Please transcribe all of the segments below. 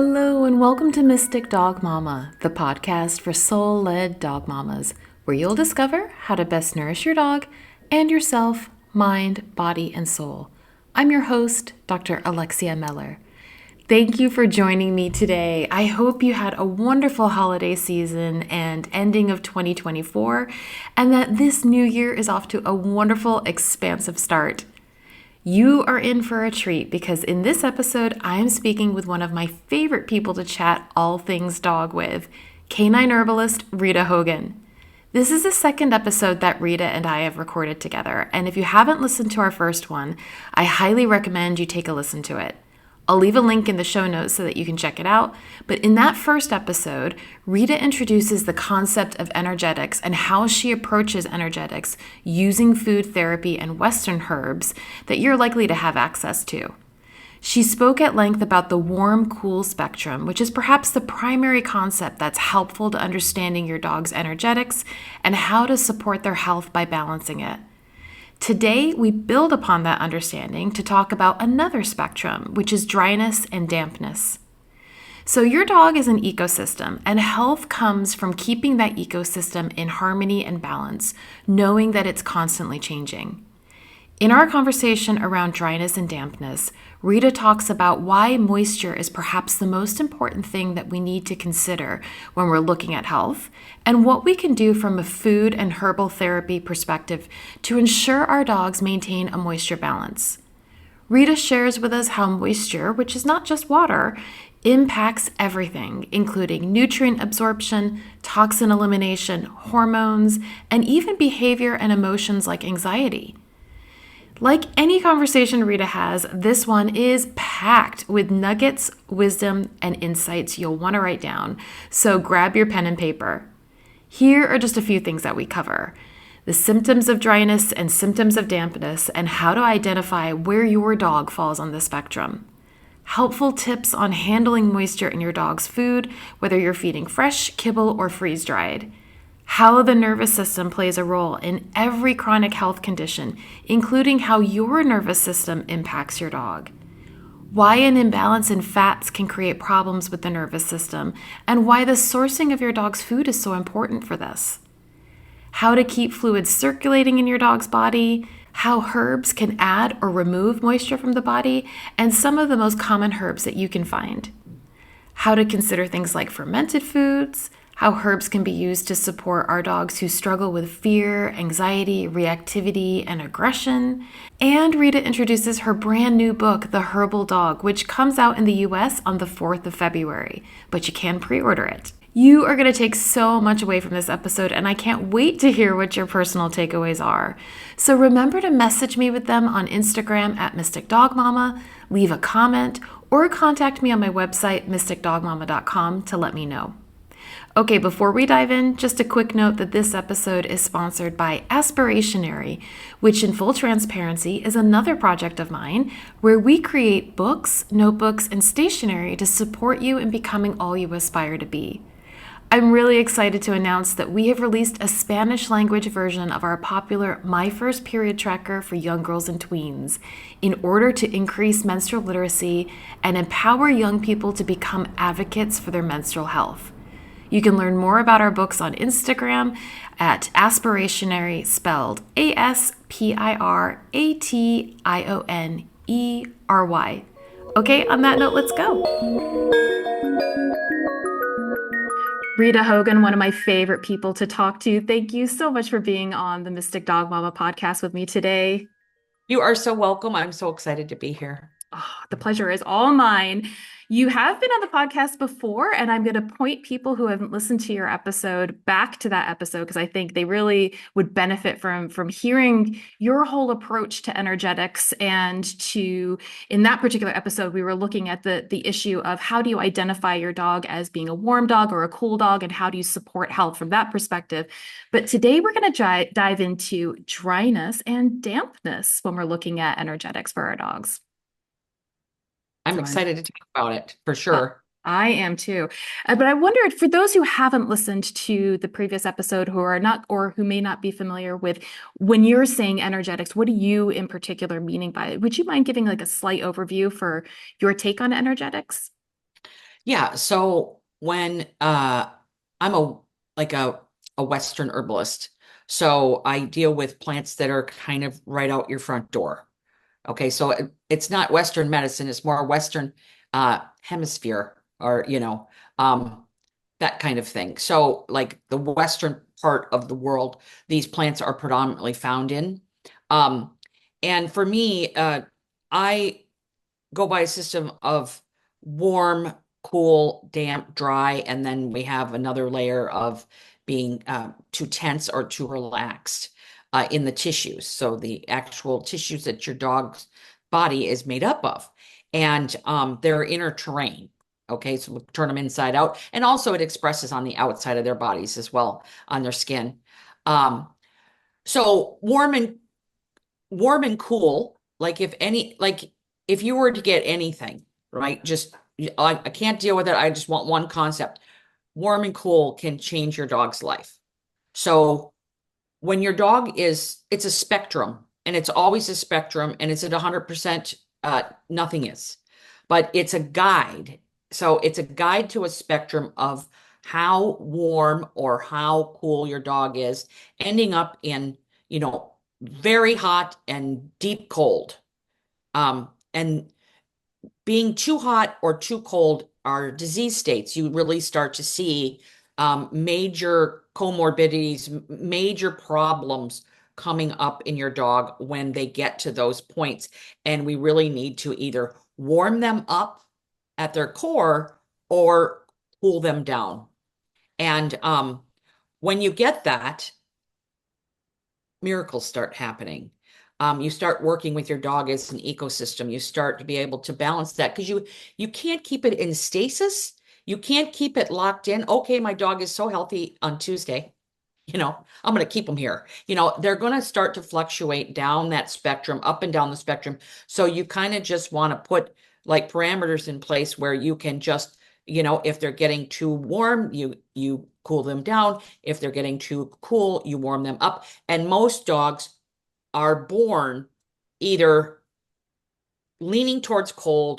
Hello, and welcome to Mystic Dog Mama, the podcast for soul led dog mamas, where you'll discover how to best nourish your dog and yourself, mind, body, and soul. I'm your host, Dr. Alexia Meller. Thank you for joining me today. I hope you had a wonderful holiday season and ending of 2024, and that this new year is off to a wonderful, expansive start. You are in for a treat because in this episode, I am speaking with one of my favorite people to chat all things dog with, canine herbalist Rita Hogan. This is the second episode that Rita and I have recorded together, and if you haven't listened to our first one, I highly recommend you take a listen to it. I'll leave a link in the show notes so that you can check it out. But in that first episode, Rita introduces the concept of energetics and how she approaches energetics using food therapy and Western herbs that you're likely to have access to. She spoke at length about the warm-cool spectrum, which is perhaps the primary concept that's helpful to understanding your dog's energetics and how to support their health by balancing it. Today, we build upon that understanding to talk about another spectrum, which is dryness and dampness. So your dog is an ecosystem, and health comes from keeping that ecosystem in harmony and balance, knowing that it's constantly changing. In our conversation around dryness and dampness, Rita talks about why moisture is perhaps the most important thing that we need to consider when we're looking at health, and what we can do from a food and herbal therapy perspective to ensure our dogs maintain a moisture balance. Rita shares with us how moisture, which is not just water, impacts everything, including nutrient absorption, toxin elimination, hormones, and even behavior and emotions like anxiety. Like any conversation Rita has, this one is packed with nuggets, wisdom, and insights you'll want to write down, so grab your pen and paper. Here are just a few things that we cover: the symptoms of dryness and symptoms of dampness, and how to identify where your dog falls on the spectrum. Helpful tips on handling moisture in your dog's food, whether you're feeding fresh, kibble, or freeze-dried. How the nervous system plays a role in every chronic health condition, including how your nervous system impacts your dog. Why an imbalance in fats can create problems with the nervous system, and why the sourcing of your dog's food is so important for this. How to keep fluids circulating in your dog's body, how herbs can add or remove moisture from the body, and some of the most common herbs that you can find. How to consider things like fermented foods, how herbs can be used to support our dogs who struggle with fear, anxiety, reactivity, and aggression. And Rita introduces her brand new book, The Herbal Dog, which comes out in the US on the 4th of February, but you can pre-order it. You are going to take so much away from this episode, and I can't wait to hear what your personal takeaways are. So remember to message me with them on Instagram at Mystic Dog Mama, leave a comment, or contact me on my website, mysticdogmama.com, to let me know. Okay, before we dive in, just a quick note that this episode is sponsored by Aspirationary, which in full transparency is another project of mine where we create books, notebooks, and stationery to support you in becoming all you aspire to be. I'm really excited to announce that we have released a Spanish language version of our popular My First Period tracker for young girls and tweens in order to increase menstrual literacy and empower young people to become advocates for their menstrual health. You can learn more about our books on Instagram at Aspirationary, spelled Aspirationery. Okay, on that note, let's go. Rita Hogan, one of my favorite people to talk to. Thank you so much for being on the Mystic Dog Mama podcast with me today. You are so welcome. I'm so excited to be here. Oh, the pleasure is all mine. You have been on the podcast before, and I'm going to point people who haven't listened to your episode back to that episode because I think they really would benefit from hearing your whole approach to energetics. And in that particular episode, we were looking at the issue of how do you identify your dog as being a warm dog or a cool dog, and how do you support health from that perspective. But today we're going to dive into dryness and dampness when we're looking at energetics for our dogs. I'm excited to talk about it for sure. I am too. But I wondered, for those who haven't listened to the previous episode, who are not, or who may not be familiar with, when you're saying energetics, what do you in particular meaning by it? Would you mind giving like a slight overview for your take on energetics? Yeah, so when I'm a like a Western herbalist, so I deal with plants that are kind of right out your front door. Okay, so it's not Western medicine, it's more Western hemisphere or that kind of thing. So like the Western part of the world, these plants are predominantly found in. Um, and for me, I go by a system of warm, cool, damp, dry, and then we have another layer of being too tense or too relaxed in the tissues. So the actual tissues that your dog's body is made up of, and their inner terrain. Okay, so we'll turn them inside out, and also it expresses on the outside of their bodies as well, on their skin. Um, so warm and cool, like if you were to get anything, right? Just I can't deal with it. I just want one concept. Warm and cool can change your dog's life. So when your dog it's a spectrum, and it's always a spectrum, and it's at 100%, nothing is. But it's a guide. So it's a guide to a spectrum of how warm or how cool your dog is, ending up in, very hot and deep cold. And being too hot or too cold are disease states. You really start to see major comorbidities, major problems coming up in your dog when they get to those points. And we really need to either warm them up at their core or cool them down. And when you get that, miracles start happening. You start working with your dog as an ecosystem. You start to be able to balance that because you can't keep it in stasis. You can't keep it locked in. Okay, my dog is so healthy on Tuesday. I'm going to keep them here. They're going to start to fluctuate down that spectrum, up and down the spectrum. So you kind of just want to put like parameters in place where you can just, if they're getting too warm, you cool them down. If they're getting too cool, you warm them up. And most dogs are born either leaning towards cool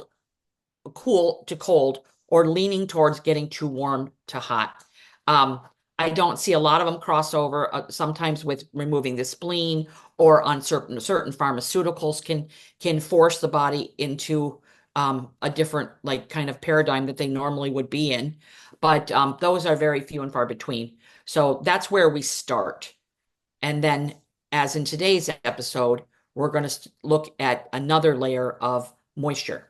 to cold, or leaning towards getting too warm to hot. Um, I don't see a lot of them cross over. Sometimes with removing the spleen or on certain pharmaceuticals can force the body into a different like kind of paradigm that they normally would be in. But those are very few and far between. So that's where we start. And then, as in today's episode, we're going to look at another layer of moisture.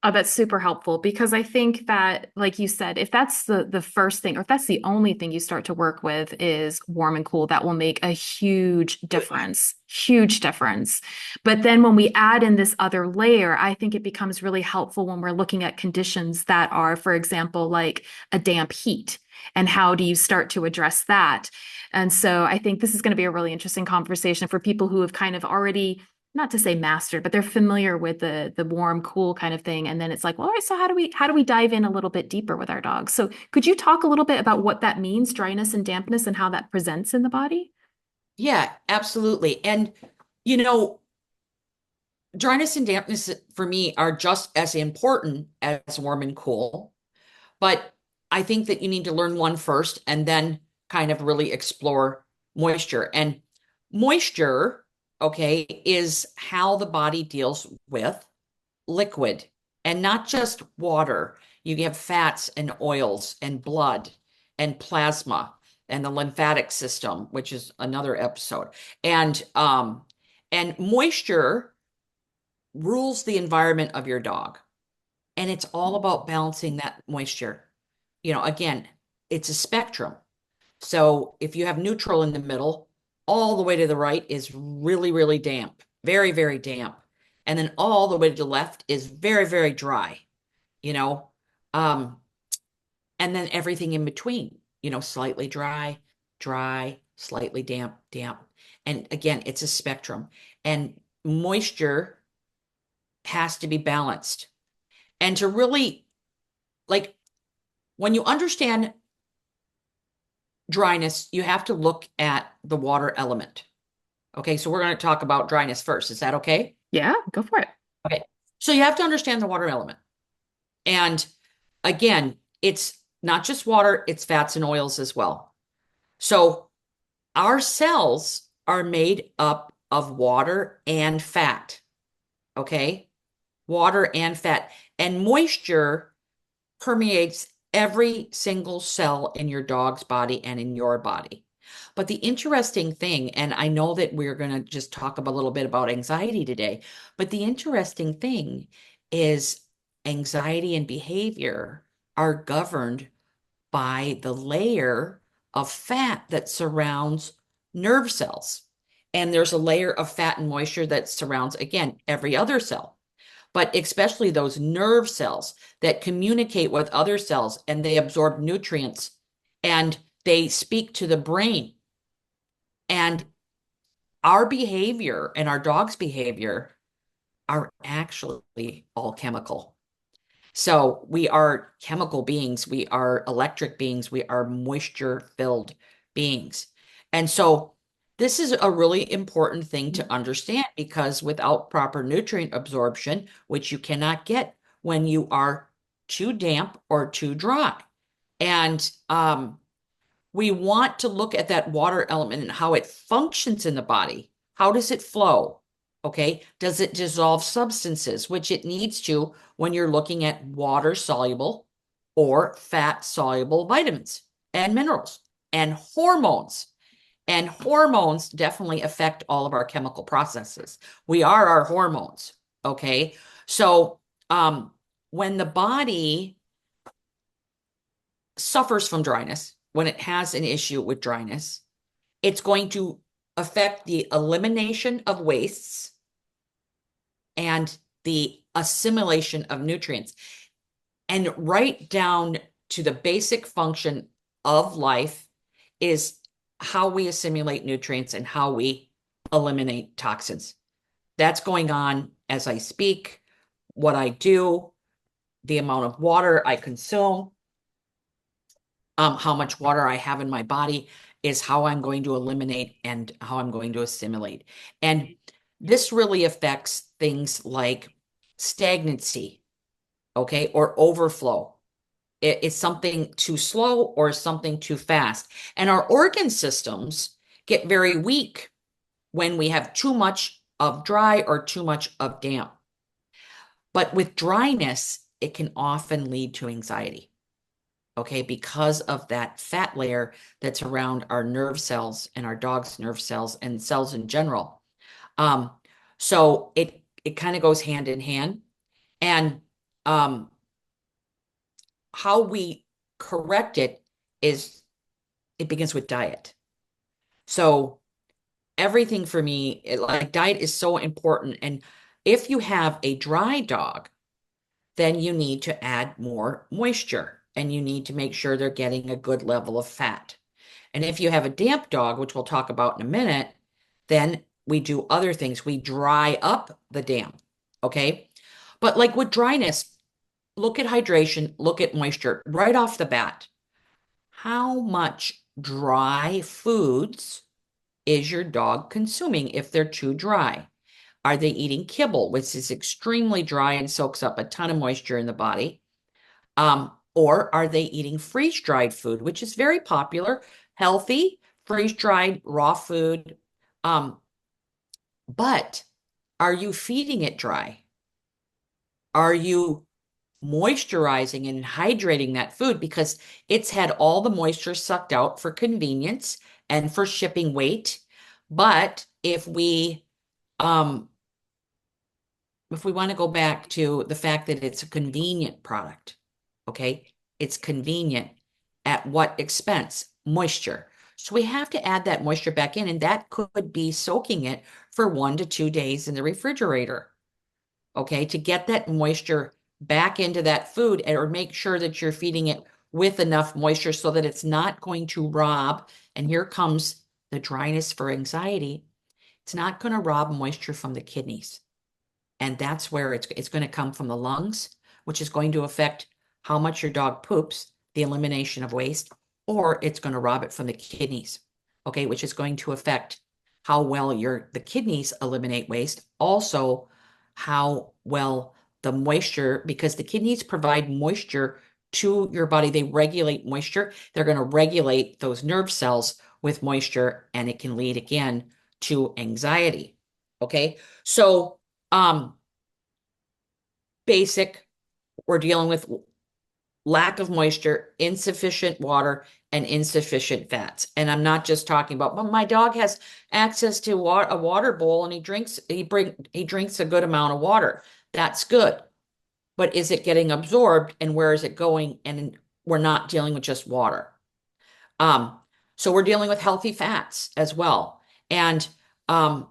Oh, that's super helpful because I think that, like you said, if that's the first thing, or if that's the only thing you start to work with is warm and cool, that will make a huge difference, huge difference. But then when we add in this other layer, I think it becomes really helpful when we're looking at conditions that are, for example, like a damp heat. And how do you start to address that? And so I think this is going to be a really interesting conversation for people who have kind of already, not to say mastered, but they're familiar with the warm, cool kind of thing. And then it's like, well, all right, so how do we dive in a little bit deeper with our dogs? So could you talk a little bit about what that means, dryness and dampness, and how that presents in the body? Yeah, absolutely. And, you know, dryness and dampness for me are just as important as warm and cool. But I think that you need to learn one first and then kind of really explore moisture. And moisture, okay, is how the body deals with liquid, and not just water. You have fats and oils and blood and plasma and the lymphatic system, which is another episode. And moisture rules the environment of your dog. And it's all about balancing that moisture. Again, it's a spectrum. So if you have neutral in the middle, all the way to the right is really, really damp, very, very damp. And then all the way to the left is very, very dry, you know. Um, and then everything in between, slightly dry, dry, slightly damp, damp. And again, it's a spectrum. And moisture has to be balanced. And to really, like, when you understand dryness, you have to look at the water element. Okay, so we're going to talk about dryness first. Is that okay? Yeah, go for it. Okay. So you have to understand the water element. And again, it's not just water, it's fats and oils as well. So our cells are made up of water and fat, okay? Water and fat. And moisture permeates every single cell in your dog's body and in your body. But the interesting thing, and I know that we're going to just talk a little bit about anxiety today, but the interesting thing is anxiety and behavior are governed by the layer of fat that surrounds nerve cells. And there's a layer of fat and moisture that surrounds, again, every other cell, but especially those nerve cells that communicate with other cells and they absorb nutrients and they speak to the brain. And our behavior and our dog's behavior are actually all chemical. So we are chemical beings, we are electric beings, we are moisture-filled beings. And so this is a really important thing to understand because without proper nutrient absorption, which you cannot get when you are too damp or too dry. And we want to look at that water element and how it functions in the body. How does it flow? Okay. Does it dissolve substances, which it needs to when you're looking at water soluble or fat soluble vitamins and minerals and hormones? And hormones definitely affect all of our chemical processes. We are our hormones. Okay. So, when the body suffers from dryness, when it has an issue with dryness, it's going to affect the elimination of wastes and the assimilation of nutrients. And right down to the basic function of life is how we assimilate nutrients and how we eliminate toxins. That's going on as I speak, what I do, the amount of water I consume, how much water I have in my body is how I'm going to eliminate and how I'm going to assimilate. And this really affects things like stagnancy, okay, or overflow. It's something too slow or something too fast. And our organ systems get very weak when we have too much of dry or too much of damp. But with dryness, it can often lead to anxiety. Okay, because of that fat layer that's around our nerve cells and our dog's nerve cells and cells in general. Um, so it kind of goes hand in hand. And um, how we correct it is it begins with diet. So everything for me, like diet is so important. And if you have a dry dog, then you need to add more moisture and you need to make sure they're getting a good level of fat. And if you have a damp dog, which we'll talk about in a minute, then we do other things. We dry up the damp. Okay. But like with dryness, look at hydration, look at moisture right off the bat. How much dry foods is your dog consuming if they're too dry? Are they eating kibble, which is extremely dry and soaks up a ton of moisture in the body? Or are they eating freeze-dried food, which is very popular, healthy, freeze-dried raw food? But are you feeding it dry? Are you moisturizing and hydrating that food because it's had all the moisture sucked out for convenience and for shipping weight? But if we want to go back to the fact that it's a convenient product, okay? It's convenient at what expense? Moisture. So we have to add that moisture back in, and that could be soaking it for 1 to 2 days in the refrigerator, okay? To get that moisture back into that food or make sure that you're feeding it with enough moisture so that it's not going to rob. And here comes the dryness for anxiety. It's not going to rob moisture from the kidneys. And that's where it's going to come from the lungs, which is going to affect how much your dog poops, the elimination of waste, or it's going to rob it from the kidneys, okay, which is going to affect how well the kidneys eliminate waste, also how well the moisture, because the kidneys provide moisture to your body. They regulate moisture. They're going to regulate those nerve cells with moisture, and it can lead again to anxiety. Okay. So, basic, we're dealing with lack of moisture, insufficient water, and insufficient fats. And I'm not just talking about, well, my dog has access to a water bowl and he drinks a good amount of water. That's good. But is it getting absorbed and where is it going? And we're not dealing with just water. Um, so we're dealing with healthy fats as well. And um,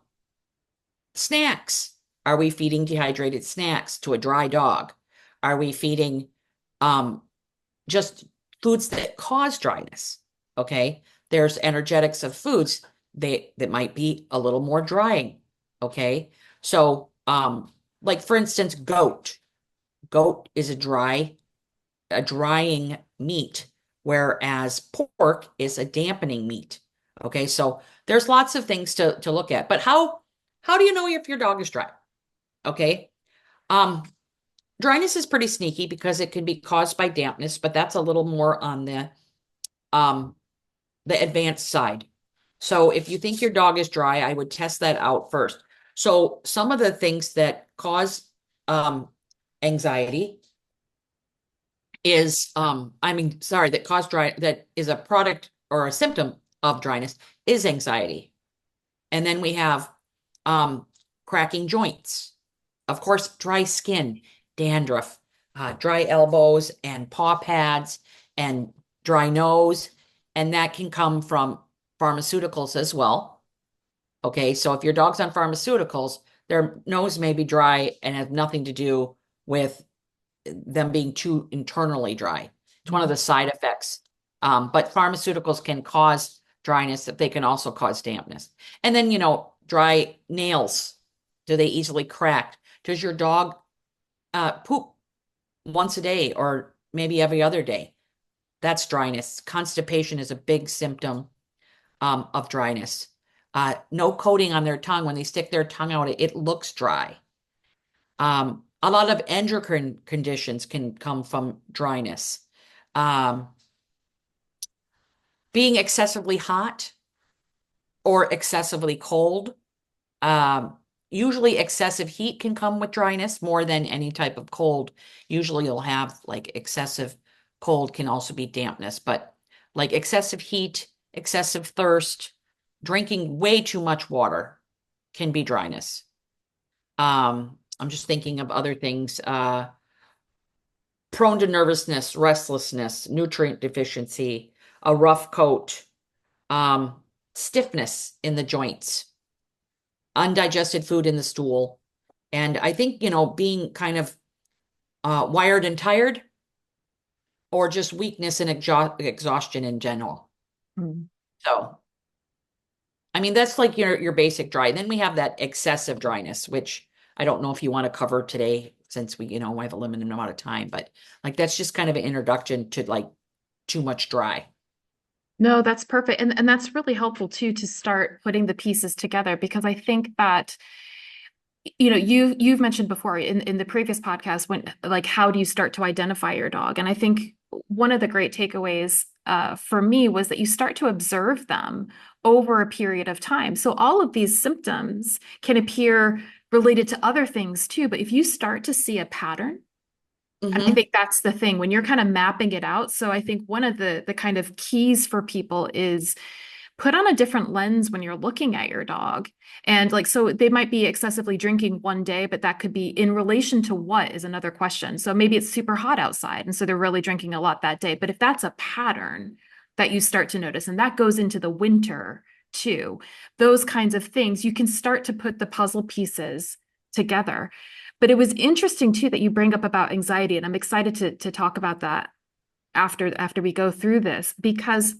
snacks. Are we feeding dehydrated snacks to a dry dog? Are we feeding um, just foods that cause dryness? Okay. There's energetics of foods that might be a little more drying. Okay. So, like for instance, goat. Goat is a drying meat, whereas pork is a dampening meat. Okay, so there's lots of things to look at. But how do you know if your dog is dry? Okay. Um, Dryness is pretty sneaky because it can be caused by dampness, but that's a little more on um the advanced side. So if you think your dog is dry, I would test that out first. So some of the things that cause anxiety is that cause dry that is a product or a symptom of dryness is anxiety. And then we have um cracking joints. Of course, dry skin, dandruff, dry elbows and paw pads and dry nose, and that can come from pharmaceuticals as well. Okay, so if your dog's on pharmaceuticals, their nose may be dry and has nothing to do with them being too internally dry. It's one of the side effects. But pharmaceuticals can cause dryness, that they can also cause dampness. And then, dry nails. Do they easily crack? Does your dog poop once a day or maybe every other day? That's dryness. Constipation is a big symptom of dryness. No coating on their tongue. When they stick their tongue out, it looks dry. A lot of endocrine conditions can come from dryness. Um, Being excessively hot or excessively cold. Um, Usually excessive heat can come with dryness more than any type of cold. Usually you'll have like excessive cold can also be dampness, but like excessive heat, excessive thirst, drinking way too much water can be dryness. I'm just thinking of other things. Prone to nervousness, restlessness, nutrient deficiency, a rough coat, stiffness in the joints, undigested food in the stool. And I think, being kind of wired and tired, or just weakness and exhaustion in general. Mm. So, I mean, that's like your basic dry. Then we have that excessive dryness, which I don't know if you want to cover today since we have a limited amount of time, but like that's just kind of an introduction to like too much dry. No, that's perfect. And that's really helpful too to start putting the pieces together because I think that you've mentioned before in the previous podcast when like how do you start to identify your dog? And I think one of the great takeaways for me was that you start to observe them over a period of time. So all of these symptoms can appear related to other things too, but if you start to see a pattern, and I Mm-hmm. think that's the thing when you're kind of mapping it out. So I think one of the kind of keys for people is put on a different lens when you're looking at your dog. And like, so they might be excessively drinking one day, but that could be in relation to what is another question. So maybe it's super hot outside. And so they're really drinking a lot that day. But if that's a pattern that you start to notice, and that goes into the winter too, those kinds of things, you can start to put the puzzle pieces together. But it was interesting too that you bring up about anxiety. And I'm excited to talk about that after we go through this, because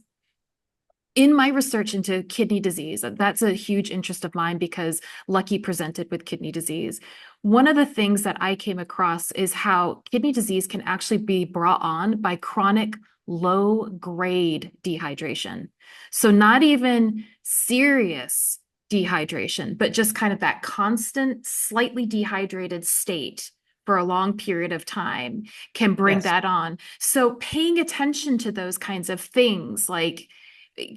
in my research into kidney disease, that's a huge interest of mine because Lucky presented with kidney disease. One of the things that I came across is how kidney disease can actually be brought on by chronic low grade dehydration. So, not even serious dehydration, but just kind of that constant, slightly dehydrated state for a long period of time can bring Yes. that on. So paying attention to those kinds of things, like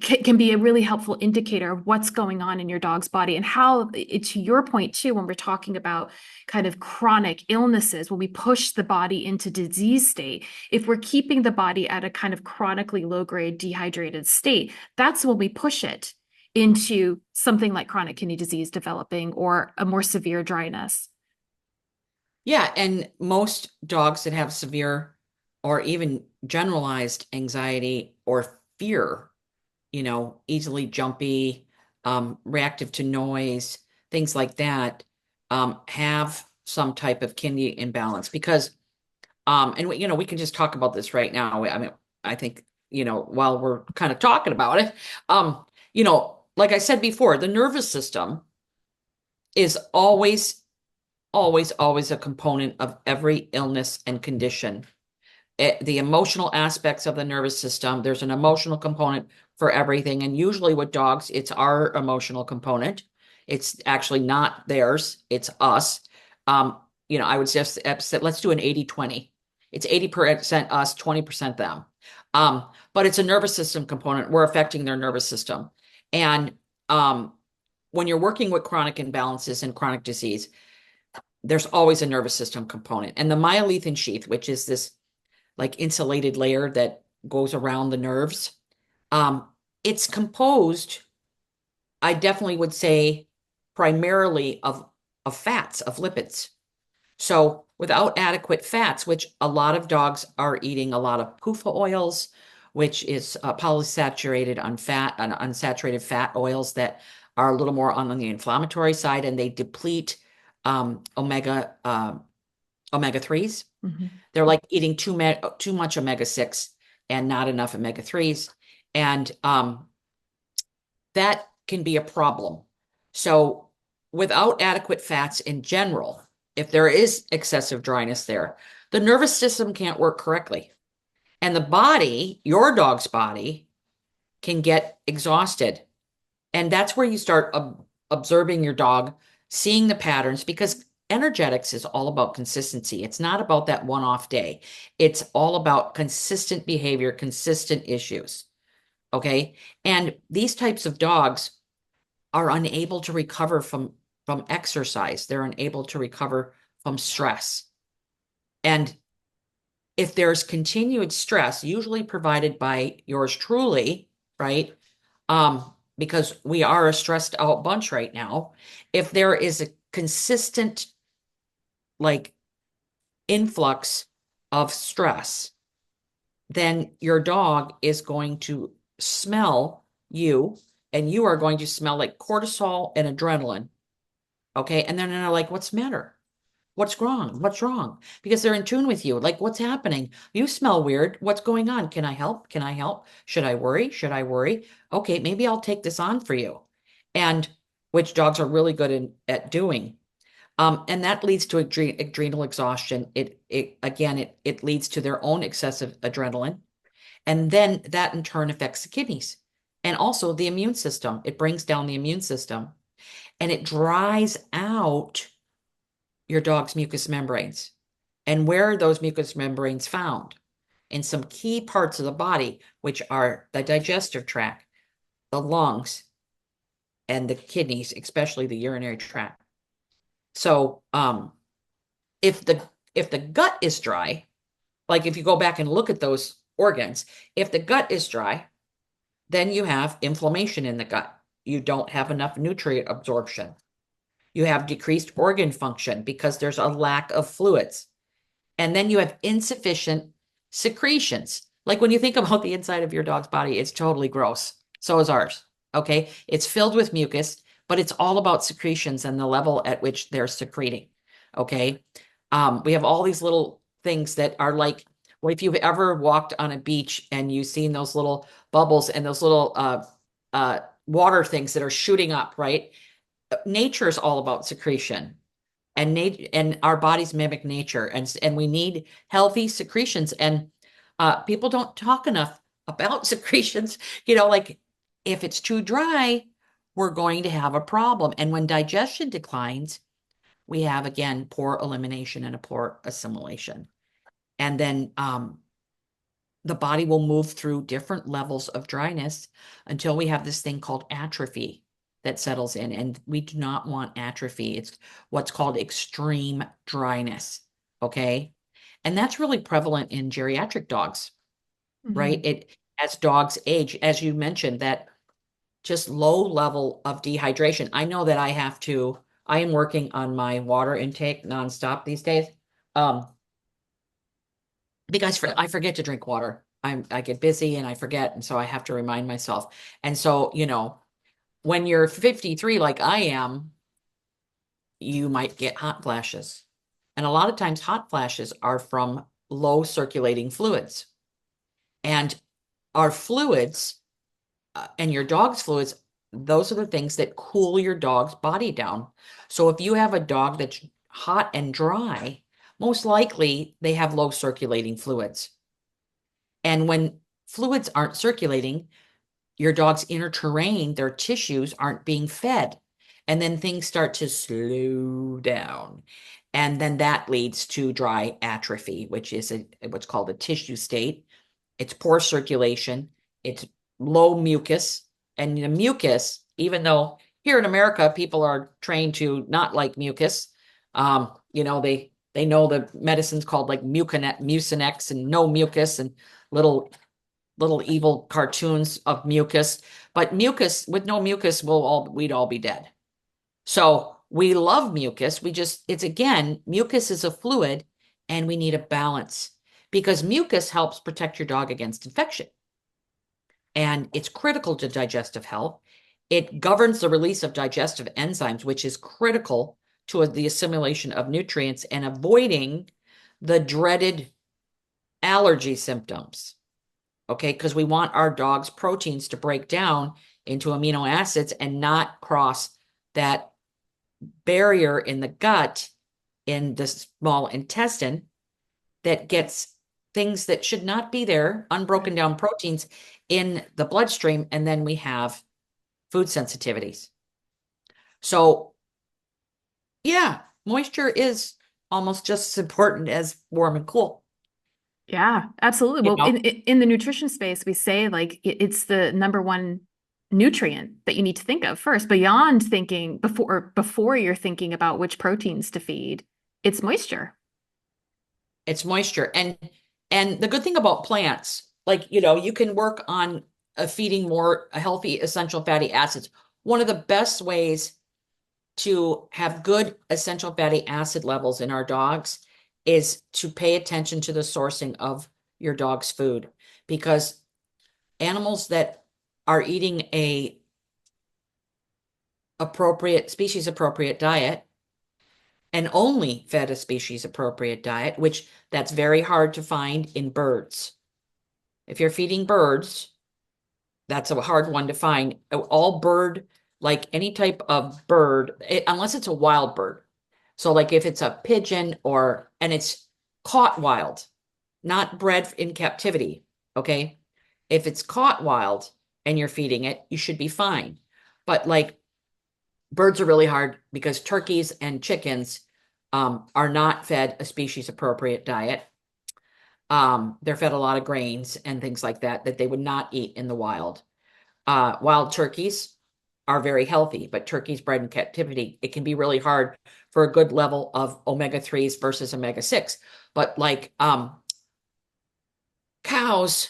can be a really helpful indicator of what's going on in your dog's body and how, to your point too, when we're talking about kind of chronic illnesses, when we push the body into disease state, if we're keeping the body at a kind of chronically low grade dehydrated state, that's when we push it into something like chronic kidney disease developing or a more severe dryness. Yeah, and most dogs that have severe or even generalized anxiety or fear, easily jumpy, reactive to noise, things like that, have some type of kidney imbalance because, and we can just talk about this right now. I mean, I think, while we're kind of talking about it, like I said before, the nervous system is always a component of every illness and condition. The emotional aspects of the nervous system, there's an emotional component for everything. And usually with dogs, it's our emotional component. It's actually not theirs, it's us. I would just let's do an 80-20. It's 80% us, 20% them. But it's a nervous system component. We're affecting their nervous system. And when you're working with chronic imbalances and chronic disease, there's always a nervous system component. And the myelin sheath, which is this like insulated layer that goes around the nerves, it's composed, I definitely would say, primarily of fats, of lipids. So without adequate fats, which a lot of dogs are eating a lot of PUFA oils, which is polysaturated unsaturated fat oils that are a little more on the inflammatory side, and they deplete omega 3s. Mm-hmm. They're like eating too much omega 6 and not enough omega 3s. And that can be a problem. So without adequate fats in general, if there is excessive dryness there, the nervous system can't work correctly. And the body, your dog's body, can get exhausted. And that's where you start observing your dog, seeing the patterns, because energetics is all about consistency. It's not about that one-off day. It's all about consistent behavior, consistent issues. Okay. And these types of dogs are unable to recover from exercise. They're unable to recover from stress. And if there's continued stress, usually provided by yours truly, right? Because we are a stressed out bunch right now. If there is a consistent like influx of stress, then your dog is going to smell you, and you are going to smell like cortisol and adrenaline. Okay. And then they're like, what's the matter? What's wrong? What's wrong? Because they're in tune with you. Like, what's happening? You smell weird. What's going on? Can I help? Can I help? Should I worry? Should I worry? Okay, maybe I'll take this on for you. And which dogs are really good at doing. And that leads to adrenal exhaustion. It leads to their own excessive adrenaline. And then that in turn affects the kidneys and also the immune system. It brings down the immune system and it dries out your dog's mucous membranes. And where are those mucous membranes found? In some key parts of the body, which are the digestive tract, the lungs, and the kidneys, especially the urinary tract. So if the gut is dry, like if you go back and look at those organs, if the gut is dry, then you have inflammation in the gut. You don't have enough nutrient absorption. You have decreased organ function because there's a lack of fluids. And then you have insufficient secretions. Like when you think about the inside of your dog's body, it's totally gross. So is ours. Okay. It's filled with mucus, but it's all about secretions and the level at which they're secreting. Okay. We have all these little things that are like, well, if you've ever walked on a beach and you've seen those little bubbles and those little water things that are shooting up, right? Nature is all about secretion. And our bodies mimic nature, and we need healthy secretions. And people don't talk enough about secretions. Like if it's too dry, we're going to have a problem. And when digestion declines, we have again poor elimination and a poor assimilation. And then the body will move through different levels of dryness until we have this thing called atrophy that settles in. And we do not want atrophy. It's what's called extreme dryness. Okay. And that's really prevalent in geriatric dogs, right? Mhm. As dogs age, as you mentioned, that just low level of dehydration. I know that I am working on my water intake nonstop these days. Um, because I forget to drink water. I get busy and I forget, and so I have to remind myself. And so, when you're 53 like I am, you might get hot flashes. And a lot of times hot flashes are from low circulating fluids. And our fluids and your dog's fluids, those are the things that cool your dog's body down. So if you have a dog that's hot and dry, most likely they have low circulating fluids. And when fluids aren't circulating, your dog's inner terrain, their tissues aren't being fed. And then things start to slow down. And then that leads to dry atrophy, which is what's called a tissue state. It's poor circulation, it's low mucus. And the mucus, even though here in America, people are trained to not like mucus, they know the medicine's called like Mucinex and no mucus and little evil cartoons of mucus. But mucus, with no mucus, we'd all be dead. So we love mucus. It's again, mucus is a fluid and we need a balance because mucus helps protect your dog against infection. And it's critical to digestive health. It governs the release of digestive enzymes, which is critical to the assimilation of nutrients and avoiding the dreaded allergy symptoms. Okay, because we want our dog's proteins to break down into amino acids and not cross that barrier in the gut in the small intestine that gets things that should not be there, unbroken down proteins in the bloodstream, and then we have food sensitivities. So, yeah, moisture is almost just as important as warm and cool, Yeah, absolutely. you Well, know? in the nutrition space, we say like it's the number one nutrient that you need to think of first, beyond thinking before you're thinking about which proteins to feed. It's moisture. It's moisture. And the good thing about plants, like, you can work on feeding more healthy essential fatty acids. One of the best ways to have good essential fatty acid levels in our dogs is to pay attention to the sourcing of your dog's food because animals that are eating a appropriate species appropriate diet and only fed a species appropriate diet, which that's very hard to find in birds. If you're feeding birds, that's a hard one to find. All bird, like any type of bird, unless it's a wild bird. So like if it's a pigeon and it's caught wild, not bred in captivity, okay? If it's caught wild and you're feeding it, you should be fine. But like birds are really hard because turkeys and chickens are not fed a species appropriate diet. They're fed a lot of grains and things like that that they would not eat in the wild. Wild turkeys are very healthy, but turkeys bred in captivity, it can be really hard for a good level of omega-3s versus omega-6. But like cows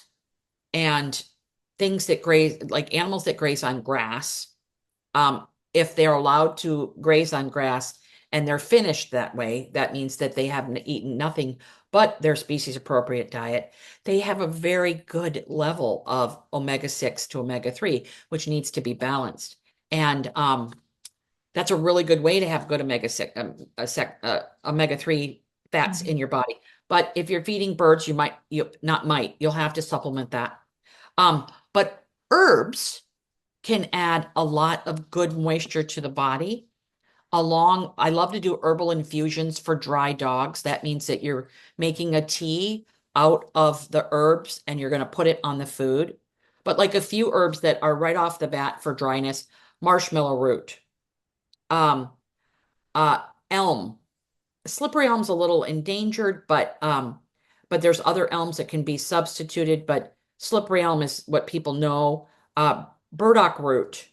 and things that graze, like animals that graze on grass, if they're allowed to graze on grass and they're finished that way, that means that they haven't eaten nothing but their species appropriate diet. They have a very good level of omega-6 to omega-3, which needs to be balanced. And that's a really good way to have good omega-6, omega-3 fats in Mhm. your body. But if you're feeding birds, you'll have to supplement that. But herbs can add a lot of good moisture to the body. I love to do herbal infusions for dry dogs. That means that you're making a tea out of the herbs and you're going to put it on the food. But like a few herbs that are right off the bat for dryness, marshmallow root, um, elm. Slippery elm's a little endangered, but there's other elms that can be substituted, but slippery elm is what people know. Burdock root,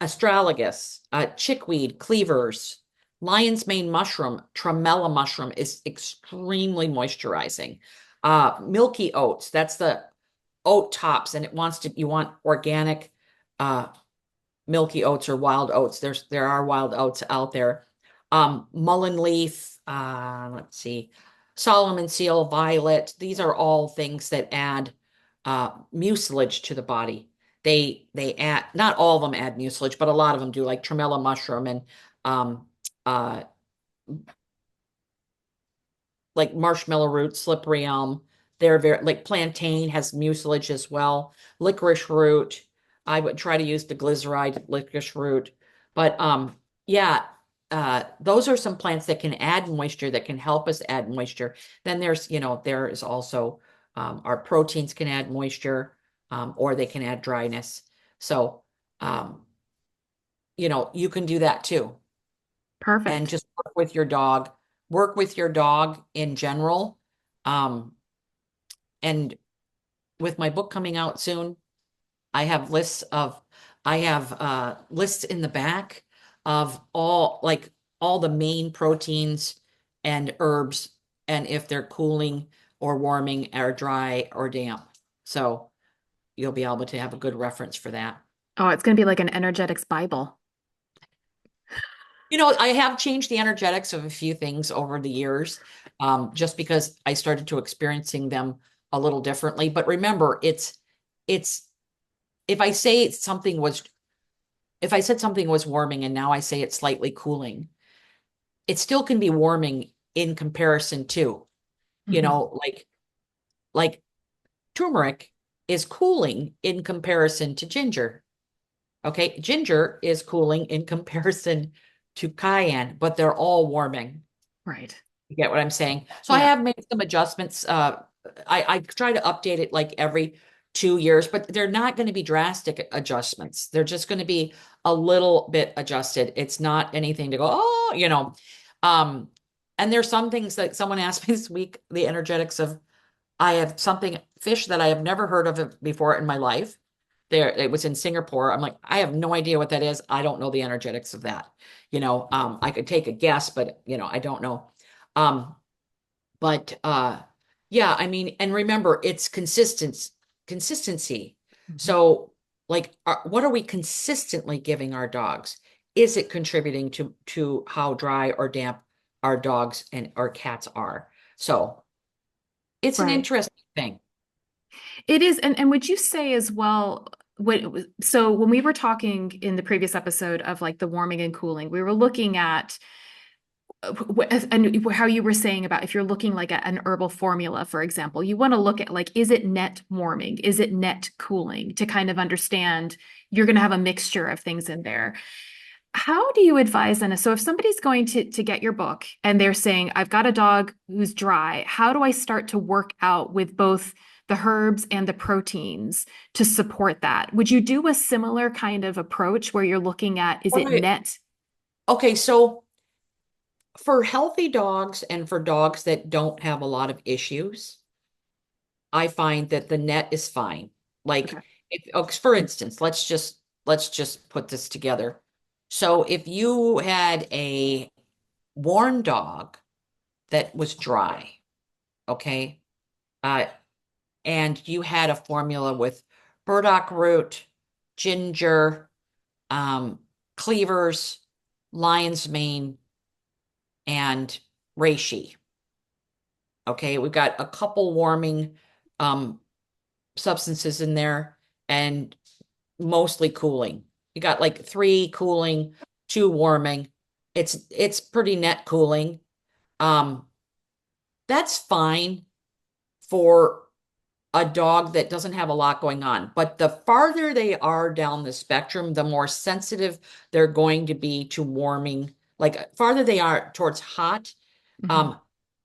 astragalus, chickweed, cleavers, lion's mane mushroom, tremella mushroom is extremely moisturizing. Milky oats, that's the oat tops, and you want organic uh milky oats or wild oats. There are wild oats out there. Mullein leaf, let's see, Solomon seal, violet. These are all things that add mucilage to the body. They add, not all of them add mucilage, but a lot of them do, like tremella mushroom and um uh like marshmallow root, slippery elm. They're very, like plantain has mucilage as well. Licorice root. I would try to use the glyceride licorice root. But yeah, those are some plants that can add moisture, that can help us add moisture. Then there is also our proteins can add moisture, or they can add dryness. So um, you can do that too. And Perfect. just work with your dog in general. Um, and with my book coming out soon, I have lists in the back of all the main proteins and herbs, and if they're cooling or warming or dry or damp. So you'll be able to have a good reference for that. Oh, it's going to be like an energetics Bible. I have changed the energetics of a few things over the years, just because I started to experiencing them a little differently. But remember, it's if I say something was if I said something was warming and now I say it's slightly cooling, it still can be warming in comparison to, Mhm. like turmeric is cooling in comparison to ginger. Okay, ginger is cooling in comparison to cayenne, but they're all warming. Right. You get what I'm saying? So I Yeah. have made some adjustments. I try to update it like every 2 years, but they're not going to be drastic adjustments. They're just going to be a little bit adjusted. It's not anything to go, oh. Um, and there's some things that someone asked me this week, the energetics of, I have something, fish that I have never heard of before in my life. It was in Singapore. I'm like, I have no idea what that is. I don't know the energetics of that. I could take a guess, but I don't know. Um, but yeah, I mean, and remember, it's consistency. Mhm. So, like, what are we consistently giving our dogs? Is it contributing to how dry or damp our dogs and our cats are? So it's an Right. interesting thing. It is. And would you say as well, so when we were talking in the previous episode of like the warming and cooling, we were looking at and how you were saying about if you're looking like at an herbal formula, for example, you want to look at like, is it net warming? Is it net cooling to kind of understand you're going to have a mixture of things in there. How do you advise then? So if somebody's going to get your book and they're saying, I've got a dog who's dry, how do I start to work out with both the herbs and the proteins to support that? Would you do a similar kind of approach where you're looking at, is All it right. net? Okay, so for healthy dogs and for dogs that don't have a lot of issues, I find that the net is fine. Okay. Like, for instance, let's just put this together. So if you had a worn dog that was dry, okay, uh, and you had a formula with burdock root, ginger, um, cleavers, lion's mane, and reishi. Okay, we've got a couple warming um, substances in there and mostly cooling. You got like three cooling, two warming. It's pretty net cooling. Um, that's fine for a dog that doesn't have a lot going on. But the farther they are down the spectrum, the more sensitive they're going to be to warming. Like farther they are towards hot, Mhm. um,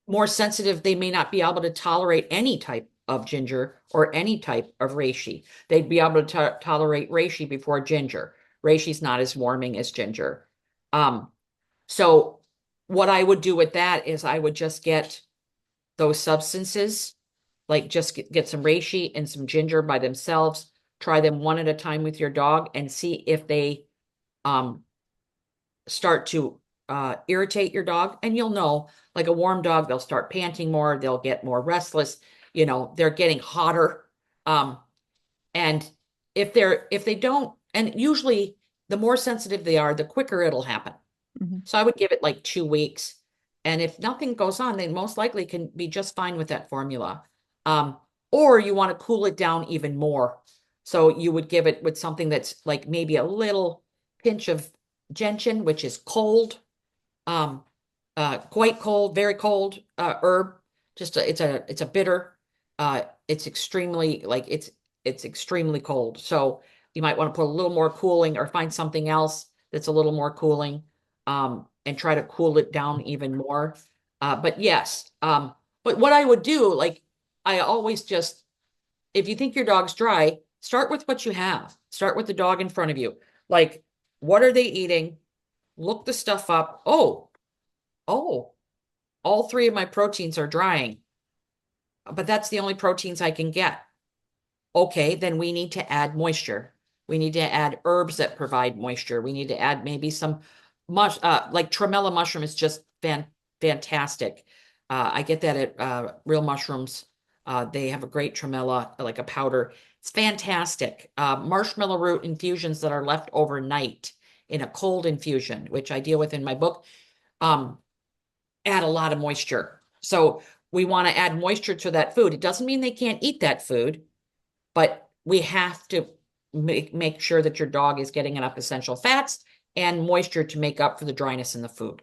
more sensitive, they may not be able to tolerate any type of ginger or any type of reishi. They'd be able to tolerate reishi before ginger. Reishi's not as warming as ginger. Um, So what I would do with that is I would just get those substances, like just get some reishi and some ginger by themselves, try them one at a time with your dog and see if they um start to irritate your dog. And you'll know, like a warm dog, they'll start panting more, they'll get more restless, they're getting hotter. Um, and if they don't, and usually the more sensitive they are, the quicker it'll happen. Mhm. So I would give it like 2 weeks. And if nothing goes on, they most likely can be just fine with that formula. Um, or you want to cool it down even more. So you would give it with something that's like maybe a little pinch of gentian, which is cold, um, quite cold, very cold herb. It's a bitter. It's extremely like it's extremely cold. So you might want to put a little more cooling or find something else that's a little more cooling, and try to cool it down even more. But yes, but what I would do, like I always just, if you think your dog's dry, start with what you have. Start with the dog in front of you. Like, what are they eating? Look the stuff up. Oh, all three of my proteins are drying, but that's the only proteins I can get. Okay, then we need to add moisture. We need to add herbs that provide moisture. We need to add maybe some like tremella mushroom is just fantastic. I get that at Real Mushrooms. They have a great tremella, like a powder. It's fantastic. Marshmallow root infusions that are left overnight in a cold infusion, which I deal with in my book. Um, Add a lot of moisture. So we want to add moisture to that food. It doesn't mean they can't eat that food, but we have to make sure that your dog is getting enough essential fats and moisture to make up for the dryness in the food.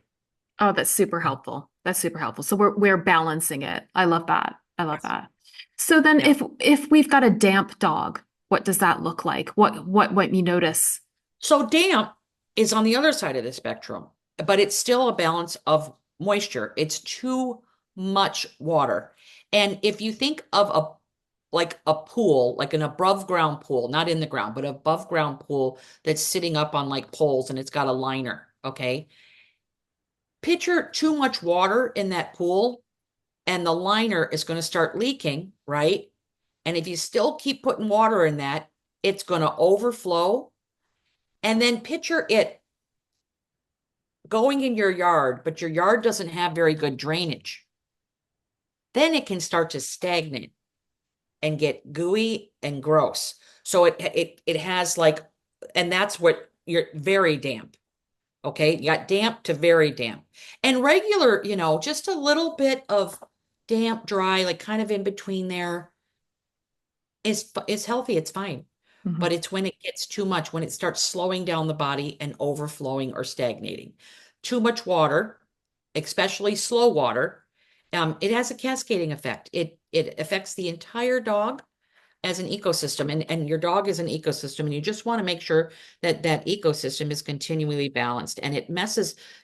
Oh, that's super helpful. That's super helpful. So we're balancing it. I love that. I love Yes. that. So then Yeah. if we've got a damp dog, what does that look like? What might you notice? So damp is on the other side of the spectrum, but it's still a balance of moisture. It's too much water. And if you think of a pool, like an above ground pool, not in the ground, but above ground pool that's sitting up on like poles and it's got a liner, okay? Picture too much water in that pool and the liner is going to start leaking, right? And if you still keep putting water in that, it's going to overflow. And then picture it going in your yard, but your yard doesn't have very good drainage. Then it can start to stagnate and get gooey and gross. So it has like, and that's what you're very damp. Okay, you got damp to very damp. And regular, just a little bit of damp, dry, like kind of in between there is healthy. It's fine. But Mhm. it's when it gets too much, when it starts slowing down the body and overflowing or stagnating. Too much water, especially slow water, it has a cascading effect. It affects the entire dog as an ecosystem, and your dog is an ecosystem, and you just want to make sure that that ecosystem is continually balanced. And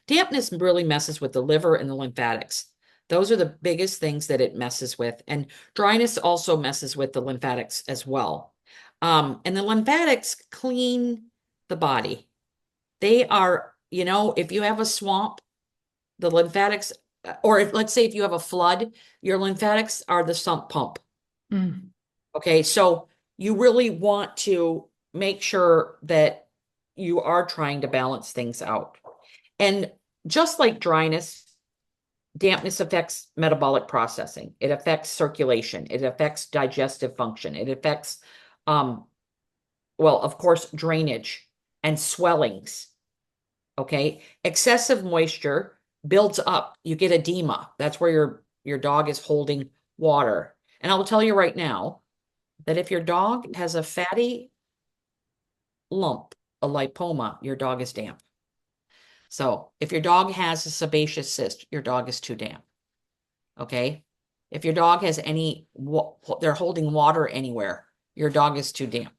dampness really messes with the liver and the lymphatics. Those are the biggest things that it messes with. And dryness also messes with the lymphatics as well. And the lymphatics clean the body. They are, if you have a swamp, the lymphatics, or let's say if you have a flood, your lymphatics are the sump pump. Mm. Okay, so you really want to make sure that you are trying to balance things out. And just like dryness, dampness affects metabolic processing. It affects circulation. It affects digestive function. It affects, um, well, of course, drainage and swellings. Okay, excessive moisture builds up. You get edema. That's where your dog is holding water. And I will tell you right now that if your dog has a fatty lump, a lipoma, your dog is damp. So if your dog has a sebaceous cyst, your dog is too damp. Okay. If your dog has they're holding water anywhere, your dog is too damp.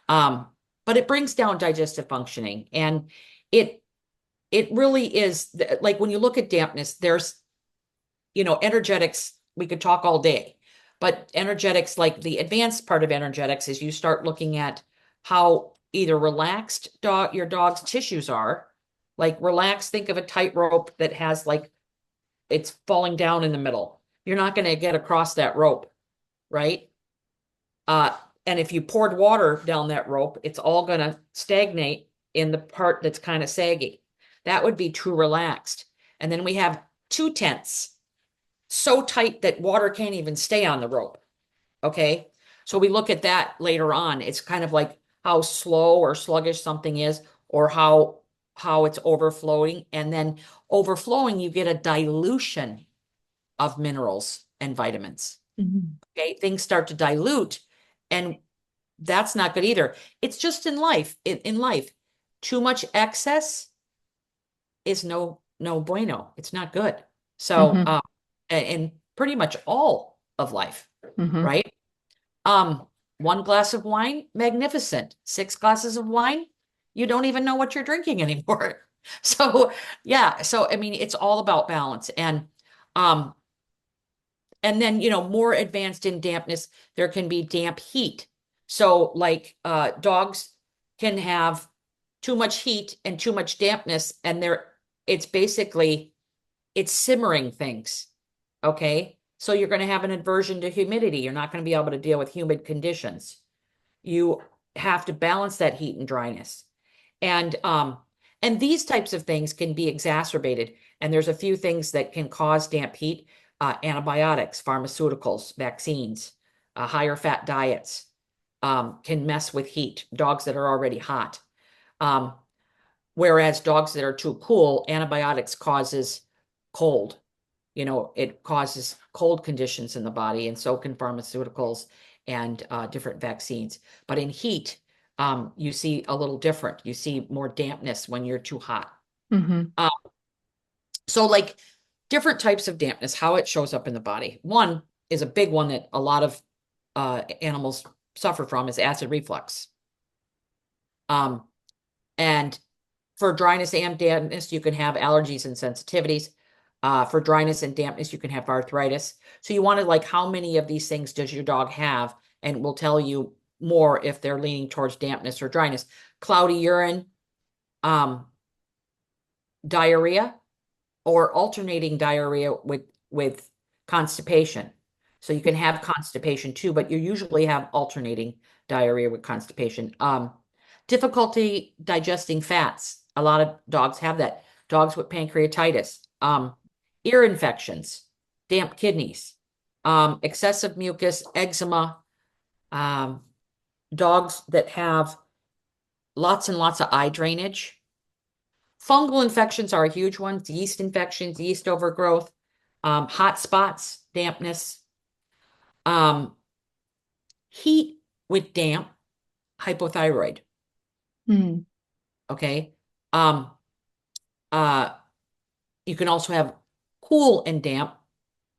Um, but it brings down digestive functioning, and it it really is like when you look at dampness, there's energetics. We could talk all day, but energetics, like the advanced part of energetics, is you start looking at how either relaxed your dog's tissues are, Like relax, think of a tightrope that has like it's falling down in the middle. You're not going to get across that rope, right? Uh, and if you poured water down that rope, it's all going to stagnate in the part that's kind of saggy. That would be true relaxed. And then we have two tenths, so tight that water can't even stay on the rope. Okay. So we look at that later on. It's kind of like how slow or sluggish something is, or how it's overflowing. And then overflowing, you get a dilution of minerals and vitamins. Mhm. Okay. Things start to dilute, and that's not good either. It's just in life. In life, too much excess is no bueno. It's not good. So Mhm. in pretty much all of life, Mhm. right? Um, one glass of wine, magnificent. Six glasses of wine, you don't even know what you're drinking anymore. So yeah, so I mean, it's all about balance. Um, and then, more advanced in dampness, there can be damp heat. So like dogs can have too much heat and too much dampness, and it's basically it's simmering things. Okay. So you're going to have an aversion to humidity. You're not going to be able to deal with humid conditions. You have to balance that heat and dryness. And and these types of things can be exacerbated. And there's a few things that can cause damp heat: antibiotics, pharmaceuticals, vaccines, higher fat diets can mess with heat. Dogs that are already hot. Um, Whereas dogs that are too cool, antibiotics causes cold. It causes cold conditions in the body, and so can pharmaceuticals and different vaccines. But in heat, you see a little different. You see more dampness when you're too hot. Mhm. Uh, so, like different types of dampness, how it shows up in the body. One is a big one that a lot of animals suffer from is acid reflux. Um, and for dryness and dampness, you can have allergies and sensitivities. For dryness and dampness, you can have arthritis. So you want to like how many of these things does your dog have? And we'll tell you more if they're leaning towards dampness or dryness. Cloudy urine, um, diarrhea, or alternating diarrhea with constipation. So you can have constipation too, but you usually have alternating diarrhea with constipation. Difficulty digesting fats. A lot of dogs have that. Dogs with pancreatitis, ear infections, damp kidneys, excessive mucus, eczema, um, dogs that have lots and lots of eye drainage. Fungal infections are a huge one. Yeast infections, yeast overgrowth, hot spots, dampness, um, heat with damp, hypothyroid. Mhm. Okay. Um, uh, you can also have cool and damp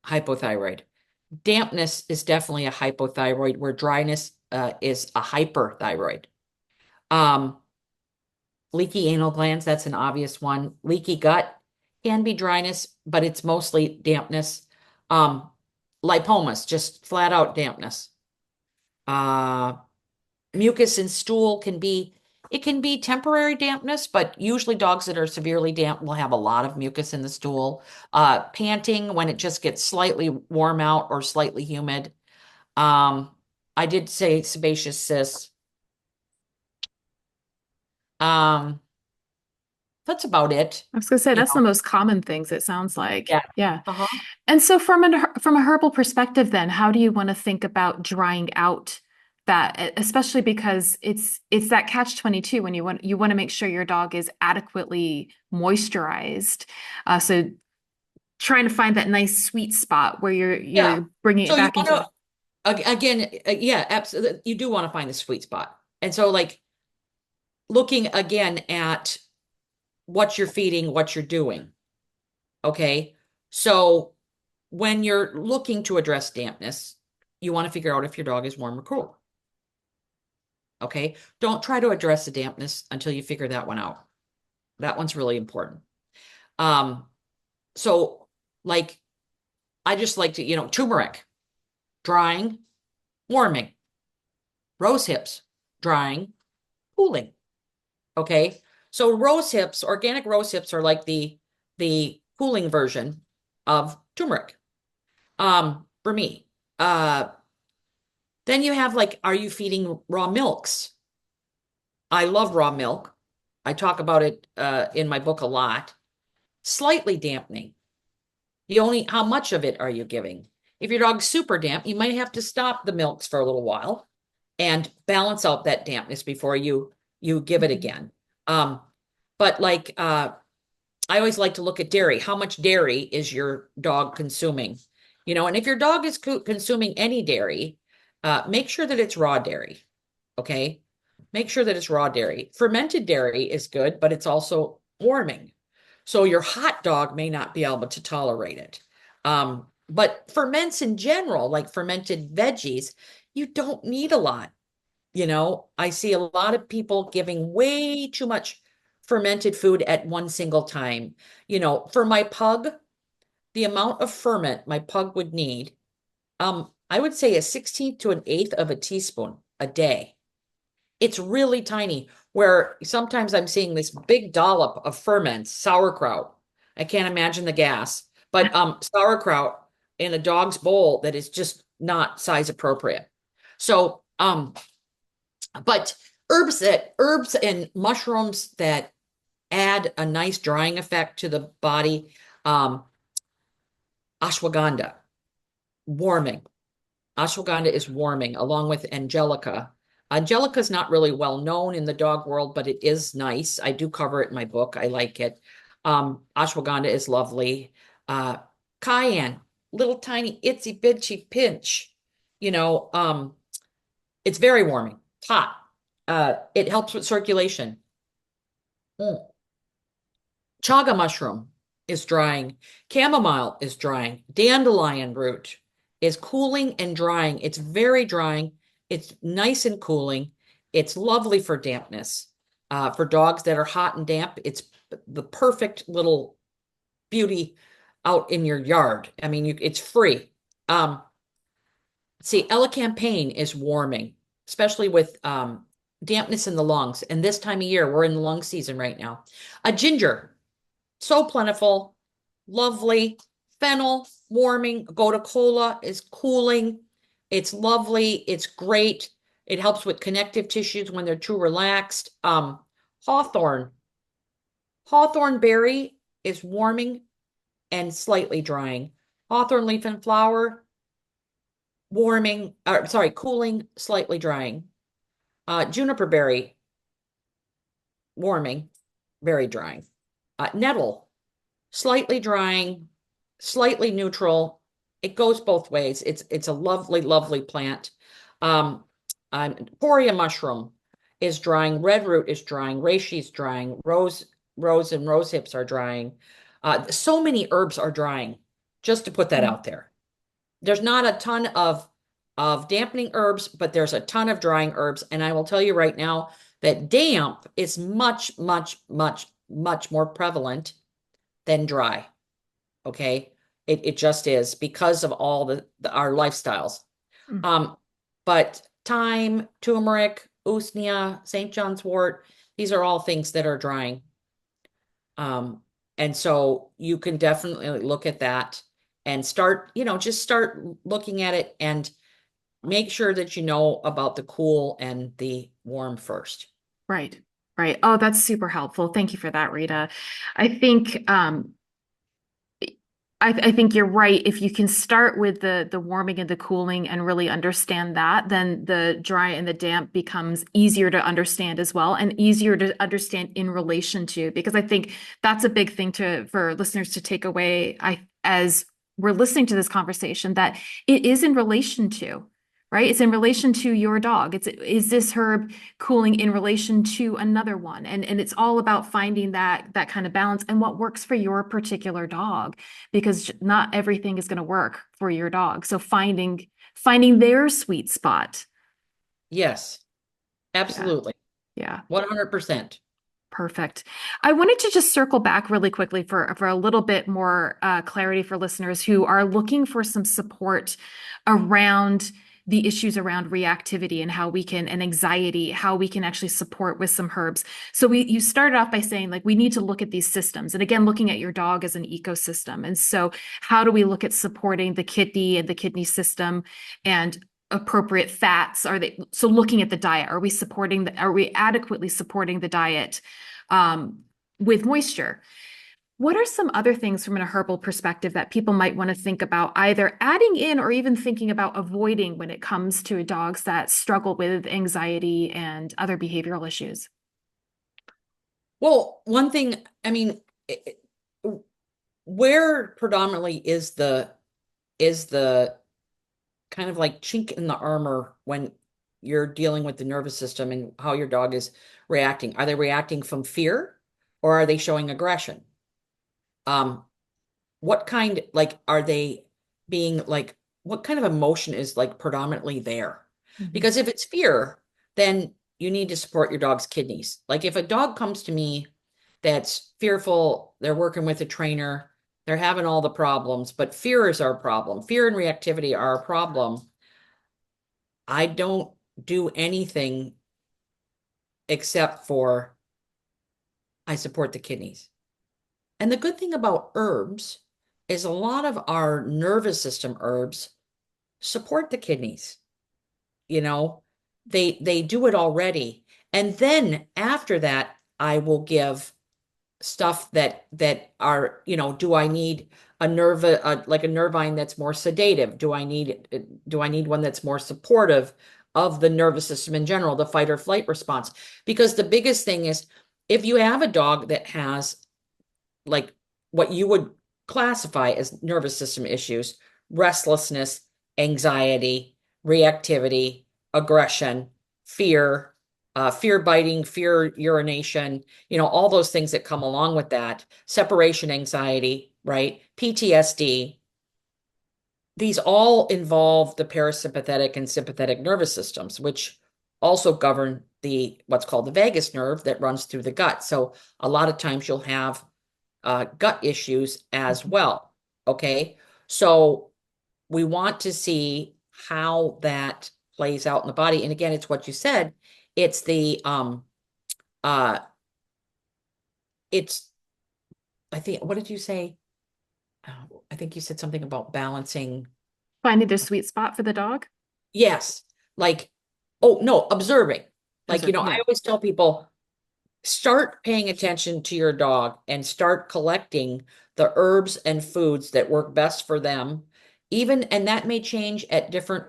hypothyroid. Dampness is definitely a hypothyroid, where dryness is a hyperthyroid. Um, Leaky anal glands, that's an obvious one. Leaky gut can be dryness, but it's mostly dampness. Um, Lipomas, just flat out dampness. Uh, Mucus in stool it can be temporary dampness, but usually dogs that are severely damp will have a lot of mucus in the stool. Panting when it just gets slightly warm out or slightly humid. Um, I did say sebaceous cysts. Um, that's about it. I was gonna say You that's the know, most common things it sounds like. yeah. Yeah. Uh-huh. And so from a herbal perspective then, how do you want to think about drying out that, especially because it's that catch 22 when you want to make sure your dog is adequately moisturized. So trying to find that nice sweet spot where you're Yeah. you're bringing it So you back want into. to again, yeah, absolutely. You do want to find the sweet spot. And so like looking again at what you're feeding, what you're doing. Okay. So when you're looking to address dampness, you want to figure out if your dog is warm or cool. Okay. Don't try to address the dampness until you figure that one out. That one's really important. Um, so like I just like to, turmeric, drying, warming, rose hips, drying, cooling. Okay. So rose hips, organic rose hips are like the cooling version of turmeric. For me. Uh, then you have like, are you feeding raw milks? I love raw milk. I talk about it in my book a lot. Slightly dampening. You only, how much of it are you giving? If your dog's super damp, you might have to stop the milks for a little while and balance out that dampness before you give it Mhm. again. Um, but like I always like to look at dairy. How much dairy is your dog consuming? And if your dog is consuming any dairy, make sure that it's raw dairy. Okay. Make sure that it's raw dairy. Fermented dairy is good, but it's also warming. So your hot dog may not be able to tolerate it. But ferments in general, like fermented veggies, you don't need a lot. I see a lot of people giving way too much fermented food at one single time. For my pug, the amount of ferment my pug would need, I would say a 16th to an eighth of a teaspoon a day. It's really tiny, where sometimes I'm seeing this big dollop of ferments, sauerkraut. I can't imagine the gas, but sauerkraut in a dog's bowl that is just not size appropriate. So, but herbs and mushrooms that add a nice drying effect to the body. Um, Ashwagandha, warming. Ashwagandha is warming, along with Angelica. Angelica is not really well known in the dog world, but it is nice. I do cover it in my book. I like it. Ashwagandha is lovely. Uh, Cayenne, little tiny itsy bitsy pinch. You know, um, it's very warming, hot. It helps with circulation. Mm. Chaga mushroom is drying. Chamomile is drying. Dandelion root is cooling and drying. It's very drying. It's nice and cooling. It's lovely for dampness. For dogs that are hot and damp, it's the perfect little beauty out in your yard. I mean, it's free. Um, see, elecampane is warming, especially with dampness in the lungs. And this time of year, we're in the lung season right now. A ginger, so plentiful, lovely. Fennel, warming. Gotu kola is cooling. It's lovely. It's great. It helps with connective tissues when they're too relaxed. Hawthorn. Hawthorn berry is warming and slightly drying. Hawthorn leaf and flower, warming, or sorry, cooling, slightly drying. Juniper berry, warming, very drying. Nettle, slightly drying, slightly neutral. It goes both ways. It's a lovely, lovely plant. Um, Poria mushroom is drying. Red root is drying. Reishi is drying. Rose and rose hips are drying. So many herbs are drying. Just to put that out there. There's not a ton of dampening herbs, but there's a ton of drying herbs. And I will tell you right now that damp is much, much, much, much more prevalent than dry. Okay. It just is because of all our lifestyles. Mm. Um, but thyme, turmeric, usnea, St. John's wort, these are all things that are drying. Um, and so you can definitely look at that and start, just start looking at it and make sure that you know about the cool and the warm first. Right, right. Oh, that's super helpful. Thank you for that, Rita. I think I think you're right. If you can start with the warming and the cooling and really understand that, then the dry and the damp becomes easier to understand as well, and easier to understand in relation to, because I think that's a big thing for listeners to take away. As we're listening to this conversation, that it is in relation to, right? It's in relation to your dog. Is this herb cooling in relation to another one? And it's all about finding that kind of balance and what works for your particular dog, because not everything is going to work for your dog. So finding their sweet spot. Yes, Yeah. absolutely. Yeah. 100%. Perfect. I wanted to just circle back really quickly for a little bit more clarity for listeners who are looking for some support around the issues around reactivity and how we can, and anxiety, how we can actually support with some herbs. So you started off by saying like we need to look at these systems, and again, looking at your dog as an ecosystem. And so how do we look at supporting the kidney and the kidney system and appropriate fats? Are they, so looking at the diet, are we supporting the, are we adequately supporting the diet with moisture? What are some other things from a herbal perspective that people might want to think about either adding in or even thinking about avoiding when it comes to dogs that struggle with anxiety and other behavioral issues? Well, one thing, I mean, where predominantly is the kind of like chink in the armor when you're dealing with the nervous system and how your dog is reacting? Are they reacting from fear or are they showing aggression? Um, what kind, like, are they being like, what kind of emotion is like predominantly there? Mhm. Because if it's fear, then you need to support your dog's kidneys. Like if a dog comes to me that's fearful, they're working with a trainer, they're having all the problems, but fear is our problem. Fear and reactivity are a problem. I don't do anything except for I support the kidneys. And the good thing about herbs is a lot of our nervous system herbs support the kidneys. You know, they do it already. And then after that, I will give stuff that are, do I need a like a nervine that's more sedative? Do I need one that's more supportive of the nervous system in general, the fight or flight response? Because the biggest thing is if you have a dog that has like what you would classify as nervous system issues, restlessness, anxiety, reactivity, aggression, fear, fear biting, fear urination, all those things that come along with that, separation anxiety, right? PTSD. These all involve the parasympathetic and sympathetic nervous systems, which also govern the what's called the vagus nerve that runs through the gut. So a lot of times you'll have gut issues as well. Okay. So we want to see how that plays out in the body. And again, it's what you said. It's uh, it's, I think, what did you say? I think you said something about balancing. Finding their sweet spot for the dog. Yes. Like, oh, no, observing. Like, Observe, I yeah. always tell people, start paying attention to your dog and start collecting the herbs and foods that work best for them. And that may change at different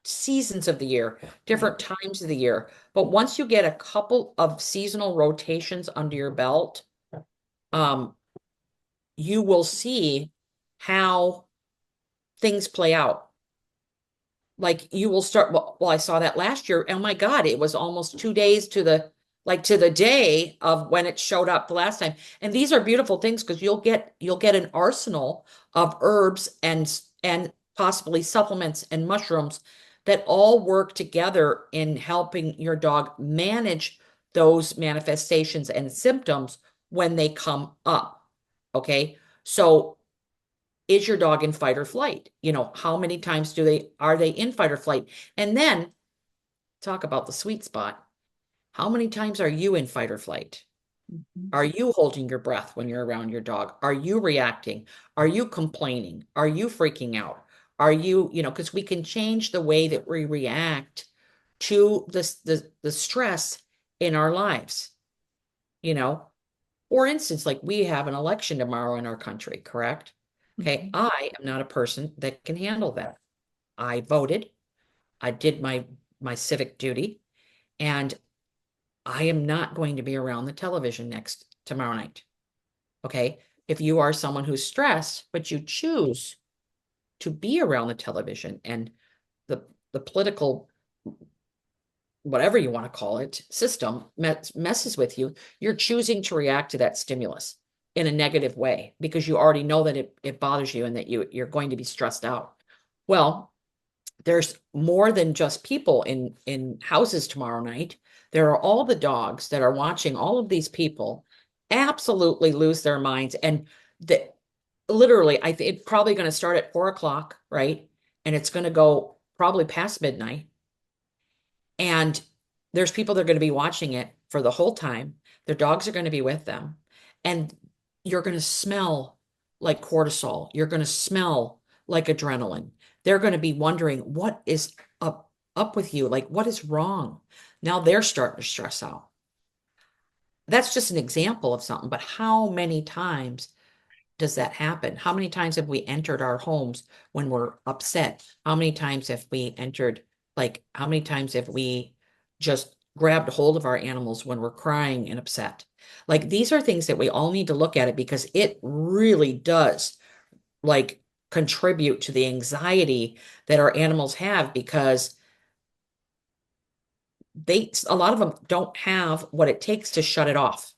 seasons of the year, Right. different times of the year. But once you get a couple of seasonal rotations under your belt, um, you will see how things play out. Like you will start, well, I saw that last year. Oh my God, it was almost 2 days to the day of when it showed up the last time. And these are beautiful things because you'll get an arsenal of herbs and possibly supplements and mushrooms that all work together in helping your dog manage those manifestations and symptoms when they come up. Okay. So is your dog in fight or flight? How many times are they in fight or flight? And then talk about the sweet spot. How many times are you in fight or flight? Mhm. Are you holding your breath when you're around your dog? Are you reacting? Are you complaining? Are you freaking out? Because we can change the way that we react to the stress in our lives, you know? For instance, like we have an election tomorrow in our country, correct? Okay, Mhm. I am not a person that can handle that. I voted, I did my civic duty, and I am not going to be around the television next tomorrow night. Okay. If you are someone who's stressed, but you choose to be around the television and the political, whatever you want to call it, system messes with you, you're choosing to react to that stimulus in a negative way because you already know that it bothers you and that you're going to be stressed out. Well, there's more than just people in houses tomorrow night. There are all the dogs that are watching all of these people absolutely lose their minds. And the literally, I think it's probably going to start at 4 o'clock, right? And it's going to go probably past midnight. And there's people that are going to be watching it for the whole time. Their dogs are going to be with them. And you're going to smell like cortisol. You're going to smell like adrenaline. They're going to be wondering, what is up with you? Like, what is wrong? Now they're starting to stress out. That's just an example of something, but how many times does that happen? How many times have we entered our homes when we're upset? How many times have we entered, like, how many times have we just grabbed hold of our animals when we're crying and upset? Like, these are things that we all need to look at it, because it really does, like, contribute to the anxiety that our animals have, because a lot of them don't have what it takes to shut it off.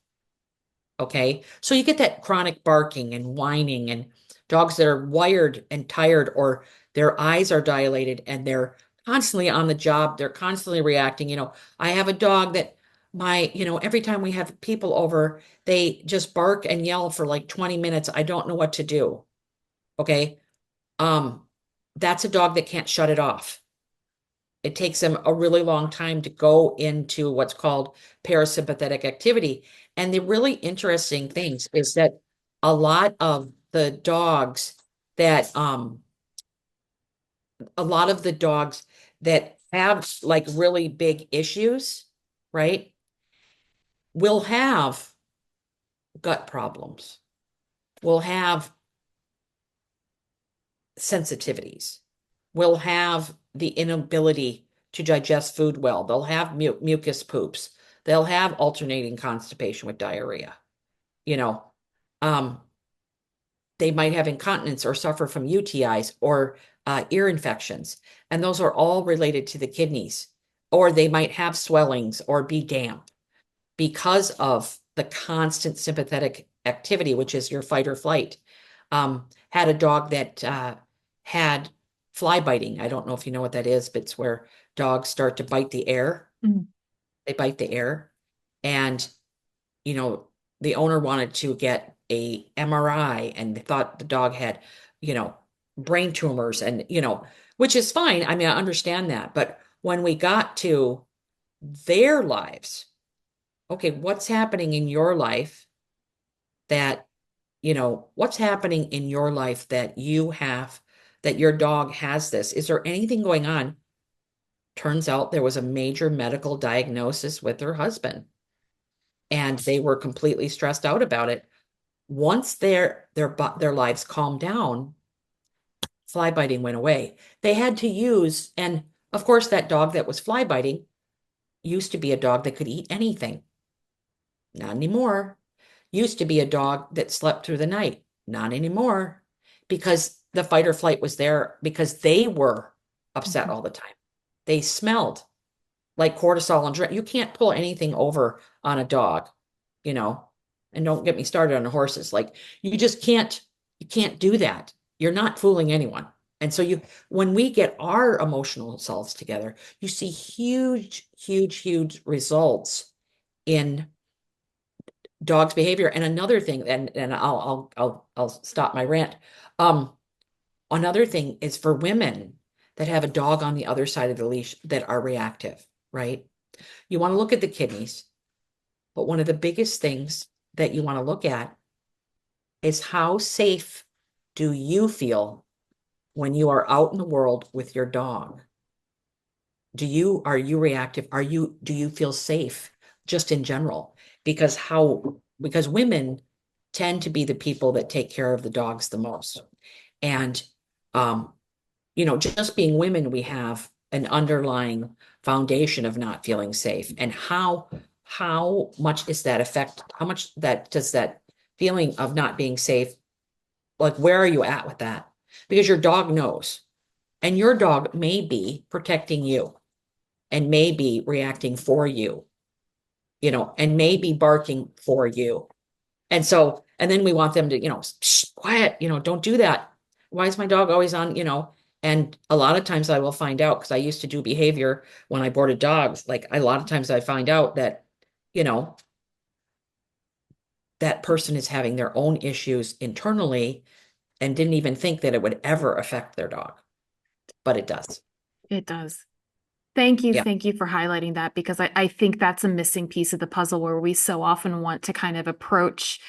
Okay. So you get that chronic barking and whining, and dogs that are wired and tired, or their eyes are dilated and they're constantly on the job. They're constantly reacting. I have a dog that every time we have people over, they just bark and yell for like 20 minutes. I don't know what to do. Okay. Um, that's a dog that can't shut it off. It takes them a really long time to go into what's called parasympathetic activity. And the really interesting things is that a lot of the dogs that have like really big issues, right, will have gut problems, will have sensitivities, will have the inability to digest food well. They'll have mucus poops. They'll have alternating constipation with diarrhea. You know, um, they might have incontinence or suffer from UTIs or ear infections. And those are all related to the kidneys. Or they might have swellings or be damp because of the constant sympathetic activity, which is your fight or flight. Had a dog that had fly biting. I don't know if you know what that is, but it's where dogs start to bite the air. Mhm. They bite the air. And, the owner wanted to get a MRI, and they thought the dog had, brain tumors, and, which is fine. I mean, I understand that. But when we got to their lives, okay, what's happening in your life that, what's happening in your life that that your dog has this? Is there anything going on? Turns out there was a major medical diagnosis with her husband, and they were completely stressed out about it. Once their lives calmed down, fly biting went away. They had to use, and of course, that dog that was fly biting used to be a dog that could eat anything. Not anymore. Used to be a dog that slept through the night. Not anymore. Because the fight or flight was there, because they were upset all the time. They smelled like cortisol and adrenaline. You can't pull anything over on a dog, and don't get me started on the horses. Like, you just you can't do that. You're not fooling anyone. And so when we get our emotional selves together, you see huge, huge, huge results in dog's behavior. And another thing, and I'll stop my rant. Another thing is for women that have a dog on the other side of the leash that are reactive, right? You want to look at the kidneys, but one of the biggest things that you want to look at is, how safe do you feel when you are out in the world with your dog? Are you reactive? Do you feel safe just in general? Because women tend to be the people that take care of the dogs the most. And, just being women, we have an underlying foundation of not feeling safe. And how much does that feeling of not being safe, like, where are you at with that? Because your dog knows, and your dog may be protecting you and may be reacting for you, and may be barking for you. And then we want them to, shh, quiet, don't do that. Why is my dog always on, And a lot of times I will find out, because I used to do behavior when I boarded dogs. Like, a lot of times I find out that, that person is having their own issues internally and didn't even think that it would ever affect their dog, but it does. It does. Thank you. Yeah. Thank you for highlighting that, because I think that's a missing piece of the puzzle, where we so often want to kind of approach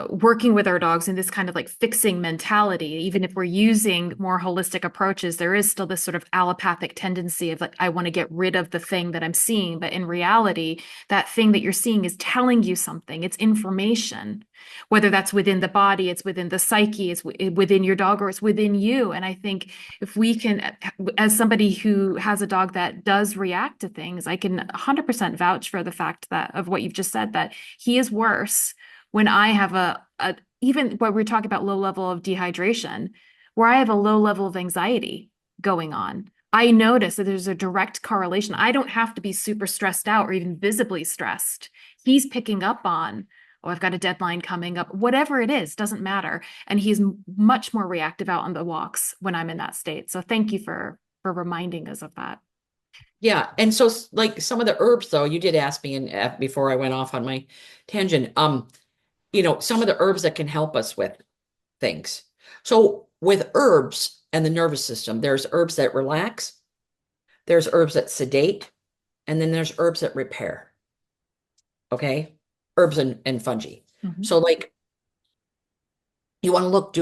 working with our dogs in this kind of like fixing mentality. Even if we're using more holistic approaches, there is still this sort of allopathic tendency of like, I want to get rid of the thing that I'm seeing. But in reality, that thing that you're seeing is telling you something. It's information, whether that's within the body, it's within the psyche, it's within your dog, or it's within you. And I think if we can, as somebody who has a dog that does react to things, I can 100% vouch for the fact that of what you've just said, that he is worse when I have even when we're talking about low level of dehydration, where I have a low level of anxiety going on. I notice that there's a direct correlation. I don't have to be super stressed out or even visibly stressed. He's picking up on, oh, I've got a deadline coming up, whatever it is, doesn't matter. And he's much more reactive out on the walks when I'm in that state. So thank you for reminding us of that. Yeah. And so like some of the herbs though, you did ask me before I went off on my tangent, some of the herbs that can help us with things. So with herbs and the nervous system, there's herbs that relax, there's herbs that sedate, and then there's herbs that repair. Okay. Herbs and fungi. Mhm. So like you want to look,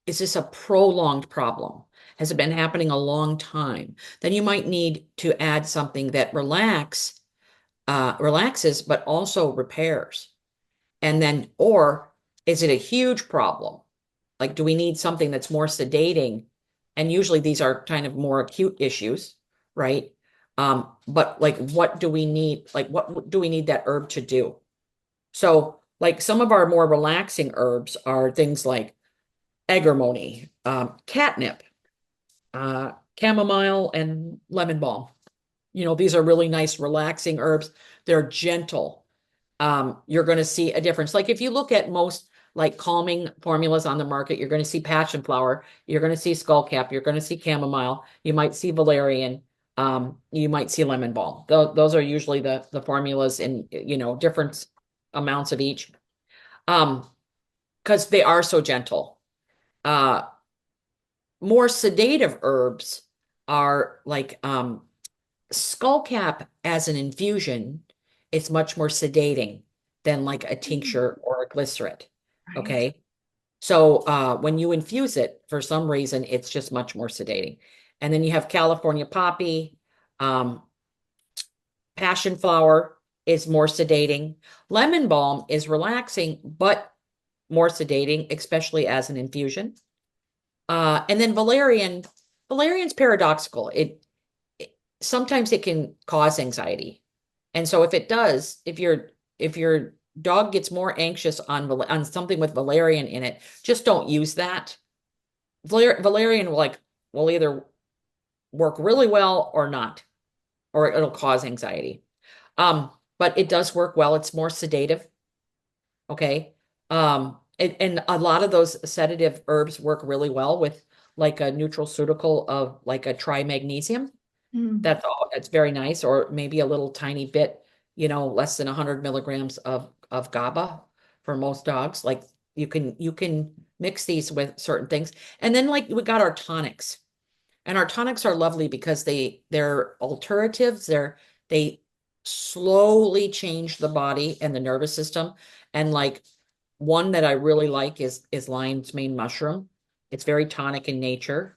is this a prolonged problem? Has it been happening a long time? Then you might need to add something that relaxes, but also repairs. And then, or is it a huge problem? Like, do we need something that's more sedating? And usually these are kind of more acute issues, right? But like, what do we need? Like, what do we need that herb to do? So, like, some of our more relaxing herbs are things like agrimony, catnip, chamomile, and lemon balm. These are really nice, relaxing herbs. They're gentle. You're going to see a difference. Like if you look at most like calming formulas on the market, you're going to see passion flower, you're going to see skullcap, you're going to see chamomile, you might see valerian, you might see lemon balm. Those are usually the formulas in different amounts of each, because they are so gentle. More sedative herbs are like skullcap as an infusion. It's much more sedating than like a tincture or a glycerin. Right. Okay. So when you infuse it, for some reason, it's just much more sedating. And then you have California poppy, passion flower is more sedating. Lemon balm is relaxing, but more sedating, especially as an infusion. And then valerian's paradoxical. Sometimes it can cause anxiety. And so if it does, if your dog gets more anxious on something with valerian in it, just don't use that. Valerian will either work really well or not, or it'll cause anxiety. But it does work well. It's more sedative. Okay. And a lot of those sedative herbs work really well with like a nutraceutical of like a trimagnesium. Mm. That's very nice, or maybe a little tiny bit, less than 100 milligrams of GABA for most dogs. Like you can mix these with certain things. And then like we got our tonics. And our tonics are lovely because they're alternatives. They slowly change the body and the nervous system. And like one that I really like is lion's mane mushroom. It's very tonic in nature.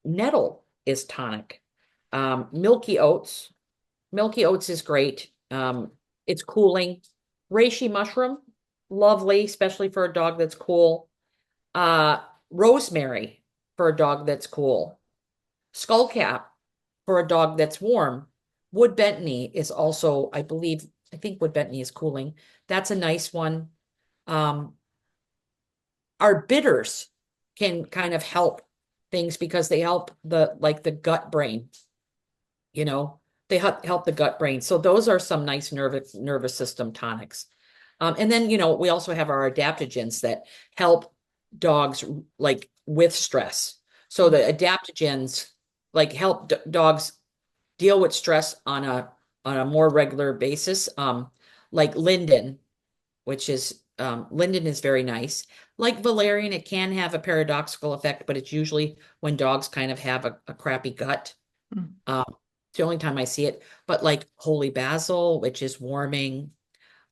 Nettle is tonic. Milky oats. Milky oats is great. It's cooling. Reishi mushroom, lovely, especially for a dog that's cool. Rosemary for a dog that's cool. Skullcap for a dog that's warm. Wood betony is also, I think wood betony is cooling. That's a nice one. Our bitters can kind of help things because they help the gut brain. They help the gut brain. So those are some nice nervous system tonics. And then, we also have our adaptogens that help dogs like with stress. So the adaptogens like help dogs deal with stress on a more regular basis. Like linden, which is linden is very nice. Like valerian, it can have a paradoxical effect, but it's usually when dogs kind of have a crappy gut. Mm. It's the only time I see it. But like holy basil, which is warming,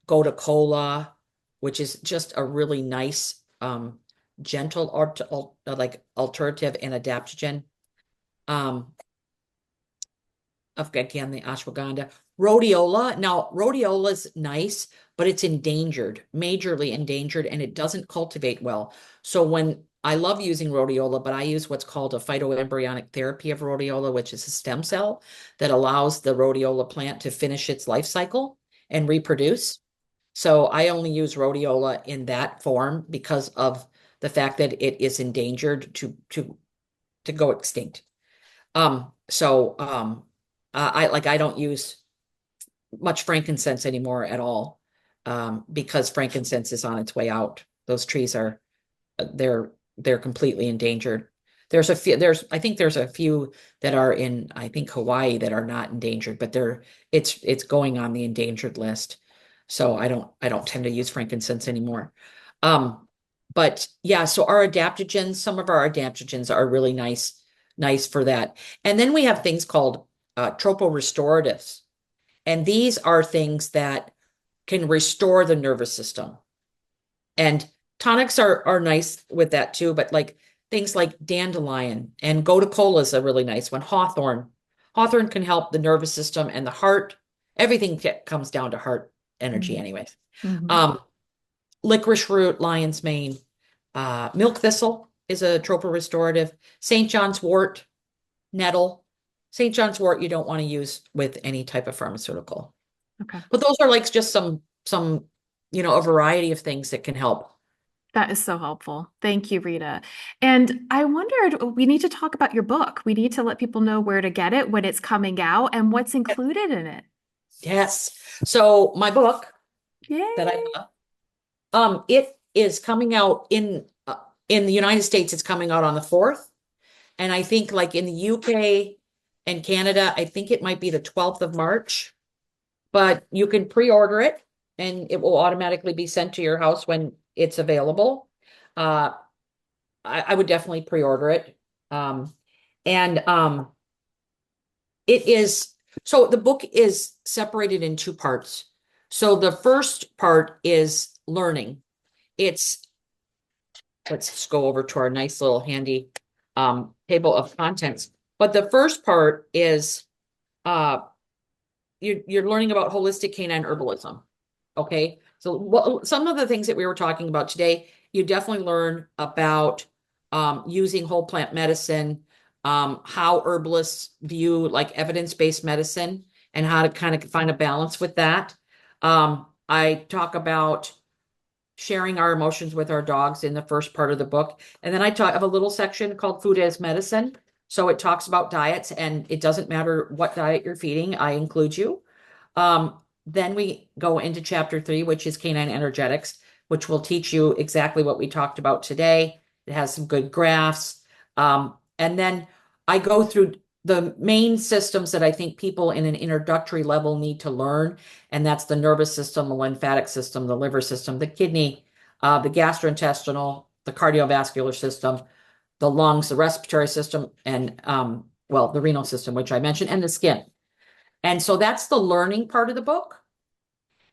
gotu kola, which is just a really nice, gentle like alternative and adaptogen. Um, again, the ashwagandha. Rhodiola. Now, rhodiola's nice, but it's endangered, majorly endangered, and it doesn't cultivate well. So when I love using rhodiola, but I use what's called a phytoembryonic therapy of rhodiola, which is a stem cell that allows the rhodiola plant to finish its life cycle and reproduce. So I only use rhodiola in that form because of the fact that it is endangered to go extinct. I don't use much frankincense anymore at all, because frankincense is on its way out. Those trees are they're completely endangered. I think there's a few that are in, I think, Hawaii that are not endangered, but it's going on the endangered list. So I don't tend to use frankincense anymore. But yeah, so some of our adaptogens are really nice for that. And then we have things called troporestoratives. And these are things that can restore the nervous system. And tonics are nice with that too, but like things like dandelion and gotu kola is a really nice one. Hawthorn. Hawthorn can help the nervous system and the heart. Everything comes down to heart energy anyways. Licorice root, lion's mane, milk thistle is a troporestorative. St. John's wort, nettle. St. John's wort you don't want to use with any type of pharmaceutical. Okay. But those are like just some a variety of things that can help. That is so helpful. Thank you, Rita. And I wondered, we need to talk about your book. We need to let people know where to get it, when it's coming out, and what's included in it. Yes. So my book Yay. that it is coming out in the United States, it's coming out on the 4th. And I think like in the UK and Canada, I think it might be the 12th of March. But you can pre-order it and it will automatically be sent to your house when it's available. I would definitely pre-order it. So the book is separated in 2 parts. So the first part is learning. Let's just go over to our nice little handy table of contents. But the first part is you're learning about holistic canine herbalism. Okay. So some of the things that we were talking about today, you definitely learn about using whole plant medicine, how herbalists view like evidence-based medicine and how to kind of find a balance with that. I talk about sharing our emotions with our dogs in the first part of the book. And then I have a little section called Food as Medicine. So it talks about diets, and it doesn't matter what diet you're feeding, I include you. Then we go into chapter 3, which is canine energetics, which will teach you exactly what we talked about today. It has some good graphs. And then I go through the main systems that I think people in an introductory level need to learn. And that's the nervous system, the lymphatic system, the liver system, the kidney, the gastrointestinal, the cardiovascular system, the lungs, the respiratory system, and the renal system, which I mentioned, and the skin. And so that's the learning part of the book.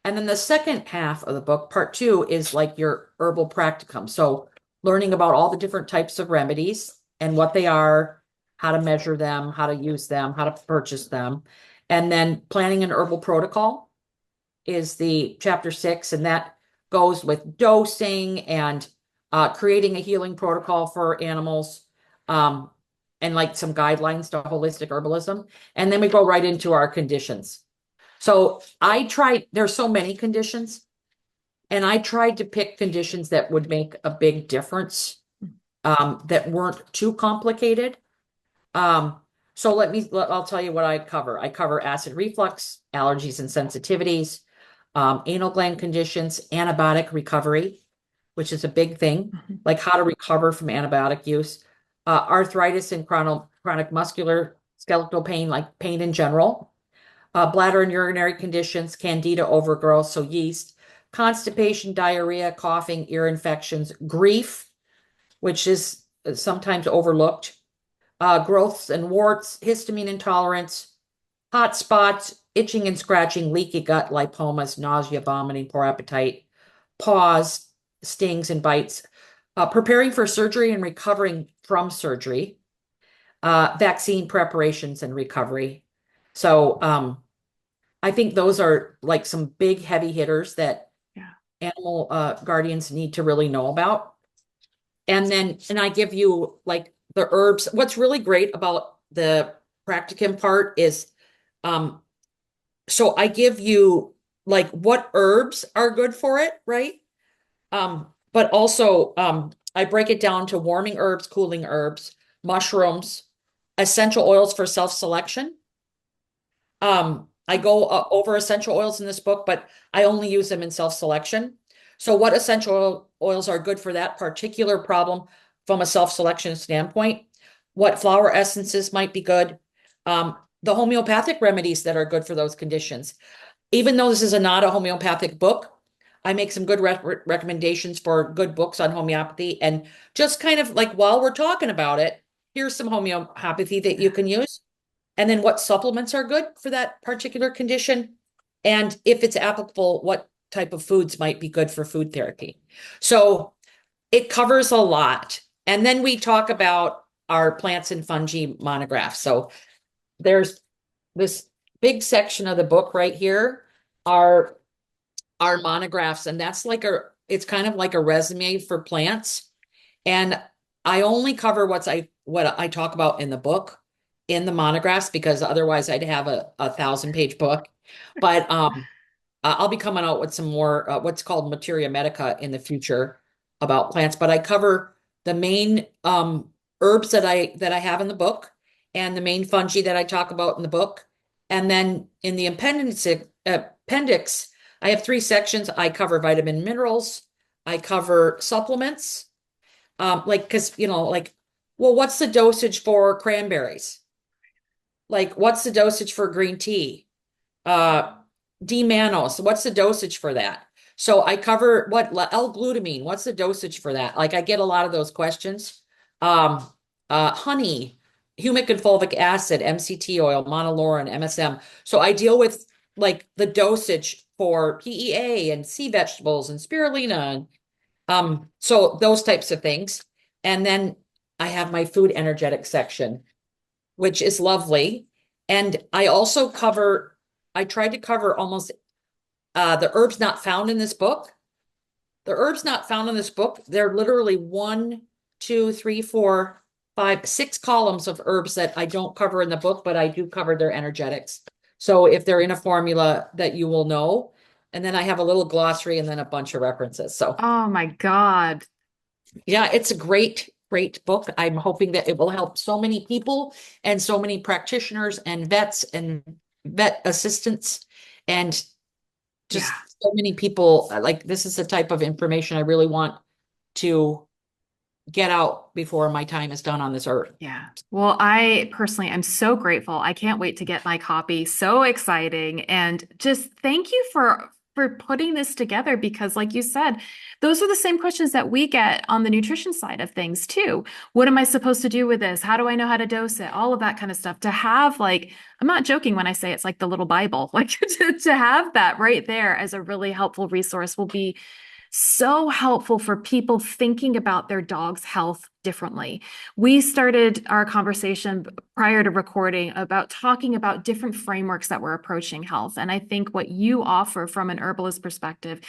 And then the second half of the book, part 2, is like your herbal practicum. So learning about all the different types of remedies and what they are, how to measure them, how to use them, how to purchase them. And then planning an herbal protocol is the chapter 6, and that goes with dosing and creating a healing protocol for animals, and like some guidelines to holistic herbalism. And then we go right into our conditions. So there's so many conditions, and I tried to pick conditions that would make a big difference, that weren't too complicated. So I'll tell you what I cover. I cover acid reflux, allergies and sensitivities, anal gland conditions, antibiotic recovery, which is a big thing, like how to recover from antibiotic use, arthritis and chronic muscular skeletal pain, like pain in general, bladder and urinary conditions, candida overgrowth, so yeast, constipation, diarrhea, coughing, ear infections, grief, which is sometimes overlooked, growths and warts, histamine intolerance, hot spots, itching and scratching, leaky gut, lipomas, nausea, vomiting, poor appetite, paws, stings and bites, preparing for surgery and recovering from surgery, vaccine preparations and recovery. So I think those are like some big heavy hitters that animal guardians need to really know about. And I give you like the herbs. What's really great about the practicum part is, so I give you like what herbs are good for it, right? But also I break it down to warming herbs, cooling herbs, mushrooms, essential oils for self-selection. I go over essential oils in this book, but I only use them in self-selection. So what essential oils are good for that particular problem from a self-selection standpoint? What flower essences might be good? The homeopathic remedies that are good for those conditions. Even though this is not a homeopathic book, I make some good recommendations for good books on homeopathy. And just kind of like while we're talking about it, here's some homeopathy that you can use. And then what supplements are good for that particular condition. And if it's applicable, what type of foods might be good for food therapy. So it covers a lot. And then we talk about our plants and fungi monograph. So there's this big section of the book right here are our monographs. And that's like it's kind of like a resume for plants. And I only cover what I talk about in the book, in the monographs, because otherwise I'd have a 1,000-page book. But I'll be coming out with some more what's called materia medica in the future about plants. But I cover the main herbs that I have in the book and the main fungi that I talk about in the book. And then in the appendix, I have 3 sections. I cover vitamin minerals. I cover supplements. Because, well, what's the dosage for cranberries? Like, what's the dosage for green tea? D-mannose, what's the dosage for that? So I cover what L-glutamine, what's the dosage for that? Like I get a lot of those questions. Honey, humic and fulvic acid, MCT oil, monolaurin, MSM. So I deal with like the dosage for PEA and sea vegetables and spirulina and so those types of things. And then I have my food energetic section, which is lovely. And I also tried to cover almost the herbs not found in this book. The herbs not found in this book, they're literally 1, 2, 3, 4, 5, 6 columns of herbs that I don't cover in the book, but I do cover their energetics. So if they're in a formula that you will know, and then I have a little glossary and then a bunch of references. So, Oh my God. yeah, it's a great book. I'm hoping that it will help so many people and so many practitioners and vets and vet assistants and just so many people. Like this is the type of information I really want to get out before my time is done on this earth. Yeah. Well, I personally am so grateful. I can't wait to get my copy. So exciting. And just thank you for putting this together because like you said, those are the same questions that we get on the nutrition side of things too. What am I supposed to do with this? How do I know how to dose it? All of that kind of stuff. To have like, I'm not joking when I say it's like the little Bible, like to have that right there as a really helpful resource will be so helpful for people thinking about their dog's health differently. We started our conversation prior to recording about talking about different frameworks that we're approaching health. And I think what you offer from an herbalist perspective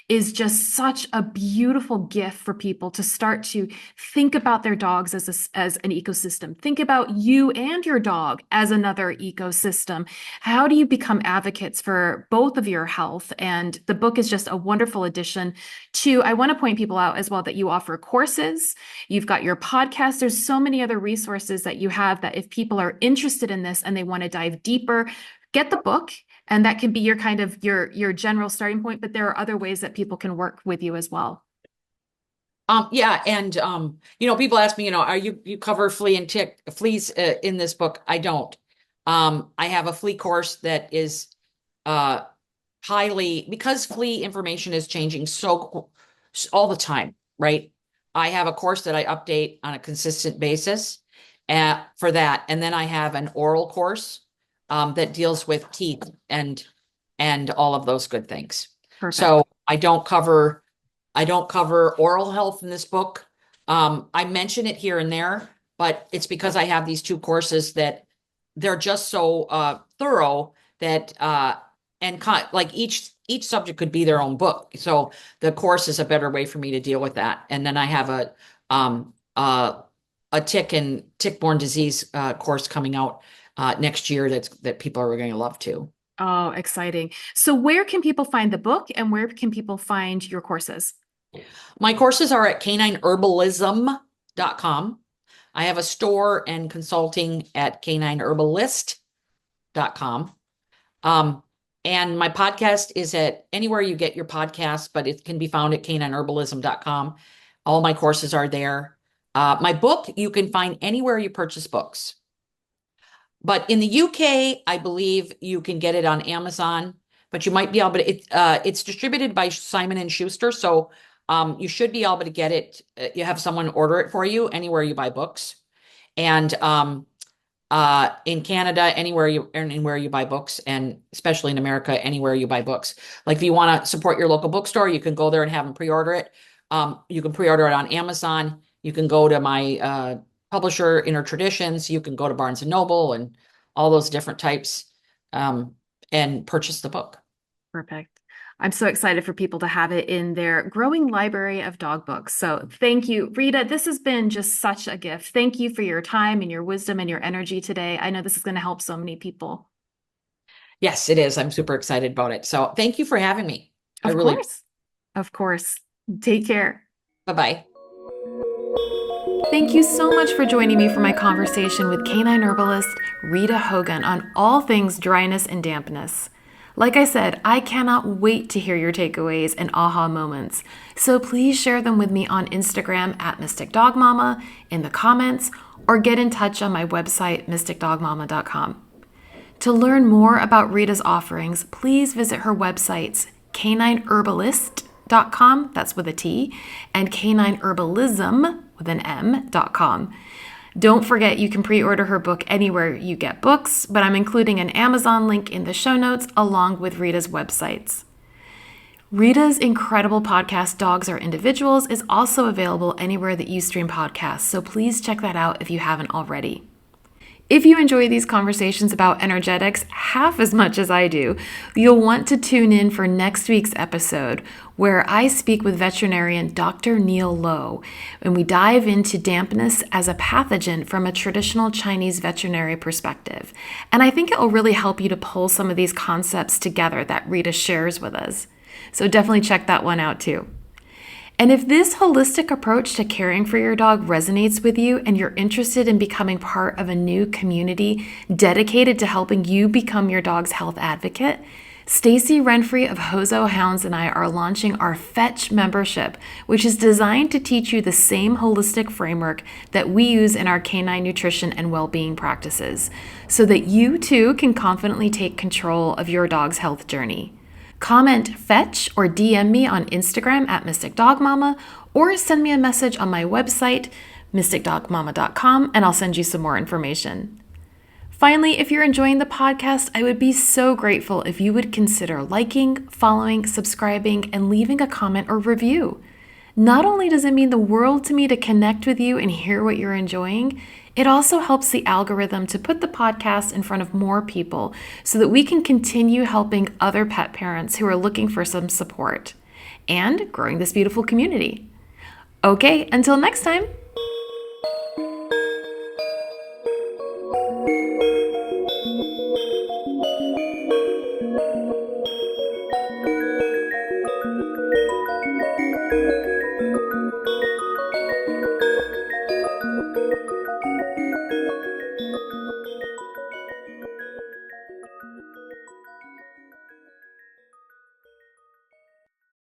is just such a beautiful gift for people to start to think about their dogs as an ecosystem. Think about you and your dog as another ecosystem. How do you become advocates for both of your health? And the book is just a wonderful addition to, I want to point people out as well that you offer courses, you've got your podcast, there's so many other resources that you have that if people are interested in this and they want to dive deeper, get the book. And that can be your kind of your general starting point, but there are other ways that people can work with you as well. Yeah. And, people ask me, are you cover fleas in this book? I don't. I have a flea course that is, highly, because flea information is changing all the time, right? I have a course that I update on a consistent basis for that. And then I have an oral course that deals with teeth and all of those good things. Perfect. So I don't cover oral health in this book. I mention it here and there, but it's because I have these two courses that they're just so thorough that like each subject could be their own book. So the course is a better way for me to deal with that. And then I have a tick and tick-borne disease course coming out next year that people are going to love too. Oh, exciting. So where can people find the book and where can people find your courses? My courses are at canineherbalism.com. I have a store and consulting at canineherbalist.com. And my podcast is at anywhere you get your podcasts, but it can be found at canineherbalism.com. All my courses are there. My book, you can find anywhere you purchase books. But in the UK, I believe you can get it on Amazon, but you might be able to, it's distributed by Simon & Schuster. So you should be able to get it. You have someone order it for you anywhere you buy books. And in Canada, anywhere you buy books, and especially in America, anywhere you buy books. Like if you want to support your local bookstore, you can go there and have them pre-order it. You can pre-order it on Amazon. You can go to my publisher, Inner Traditions. You can go to Barnes & Noble and all those different types and purchase the book. Perfect. I'm so excited for people to have it in their growing library of dog books. So thank you, Rita. This has been just such a gift. Thank you for your time and your wisdom and your energy today. I know this is going to help so many people. Yes, it is. I'm super excited about it. So thank you for having me. Of course. Take care. Bye-bye. Thank you so much for joining me for my conversation with canine herbalist Rita Hogan on all things dryness and dampness. Like I said, I cannot wait to hear your takeaways and aha moments. So please share them with me on Instagram at Mystic Dog Mama, in the comments, or get in touch on my website, mysticdogmama.com. To learn more about Rita's offerings, please visit her websites, canineherbalist.com, that's with a T, and canineherbalism with an M.com. Don't forget you can pre-order her book anywhere you get books, but I'm including an Amazon link in the show notes along with Rita's websites. Rita's incredible podcast, Dogs Are Individuals, is also available anywhere that you stream podcasts, so please check that out if you haven't already. If you enjoy these conversations about energetics half as much as I do, you'll want to tune in for next week's episode where I speak with veterinarian Dr. Neil Lowe and we dive into dampness as a pathogen from a traditional Chinese veterinary perspective. And I think it will really help you to pull some of these concepts together that Rita shares with us. So definitely check that one out too. And if this holistic approach to caring for your dog resonates with you and you're interested in becoming part of a new community dedicated to helping you become your dog's health advocate, Stacy Renfrey of Hozo Hounds and I are launching our Fetch membership, which is designed to teach you the same holistic framework that we use in our canine nutrition and well-being practices, so that you too can confidently take control of your dog's health journey. Comment Fetch or DM me on Instagram at Mystic Dog Mama, or send me a message on my website, mysticdogmama.com, and I'll send you some more information. Finally, if you're enjoying the podcast, I would be so grateful if you would consider liking, following, subscribing, and leaving a comment or review. Not only does it mean the world to me to connect with you and hear what you're enjoying, it also helps the algorithm to put the podcast in front of more people so that we can continue helping other pet parents who are looking for some support and growing this beautiful community. Okay, until next time.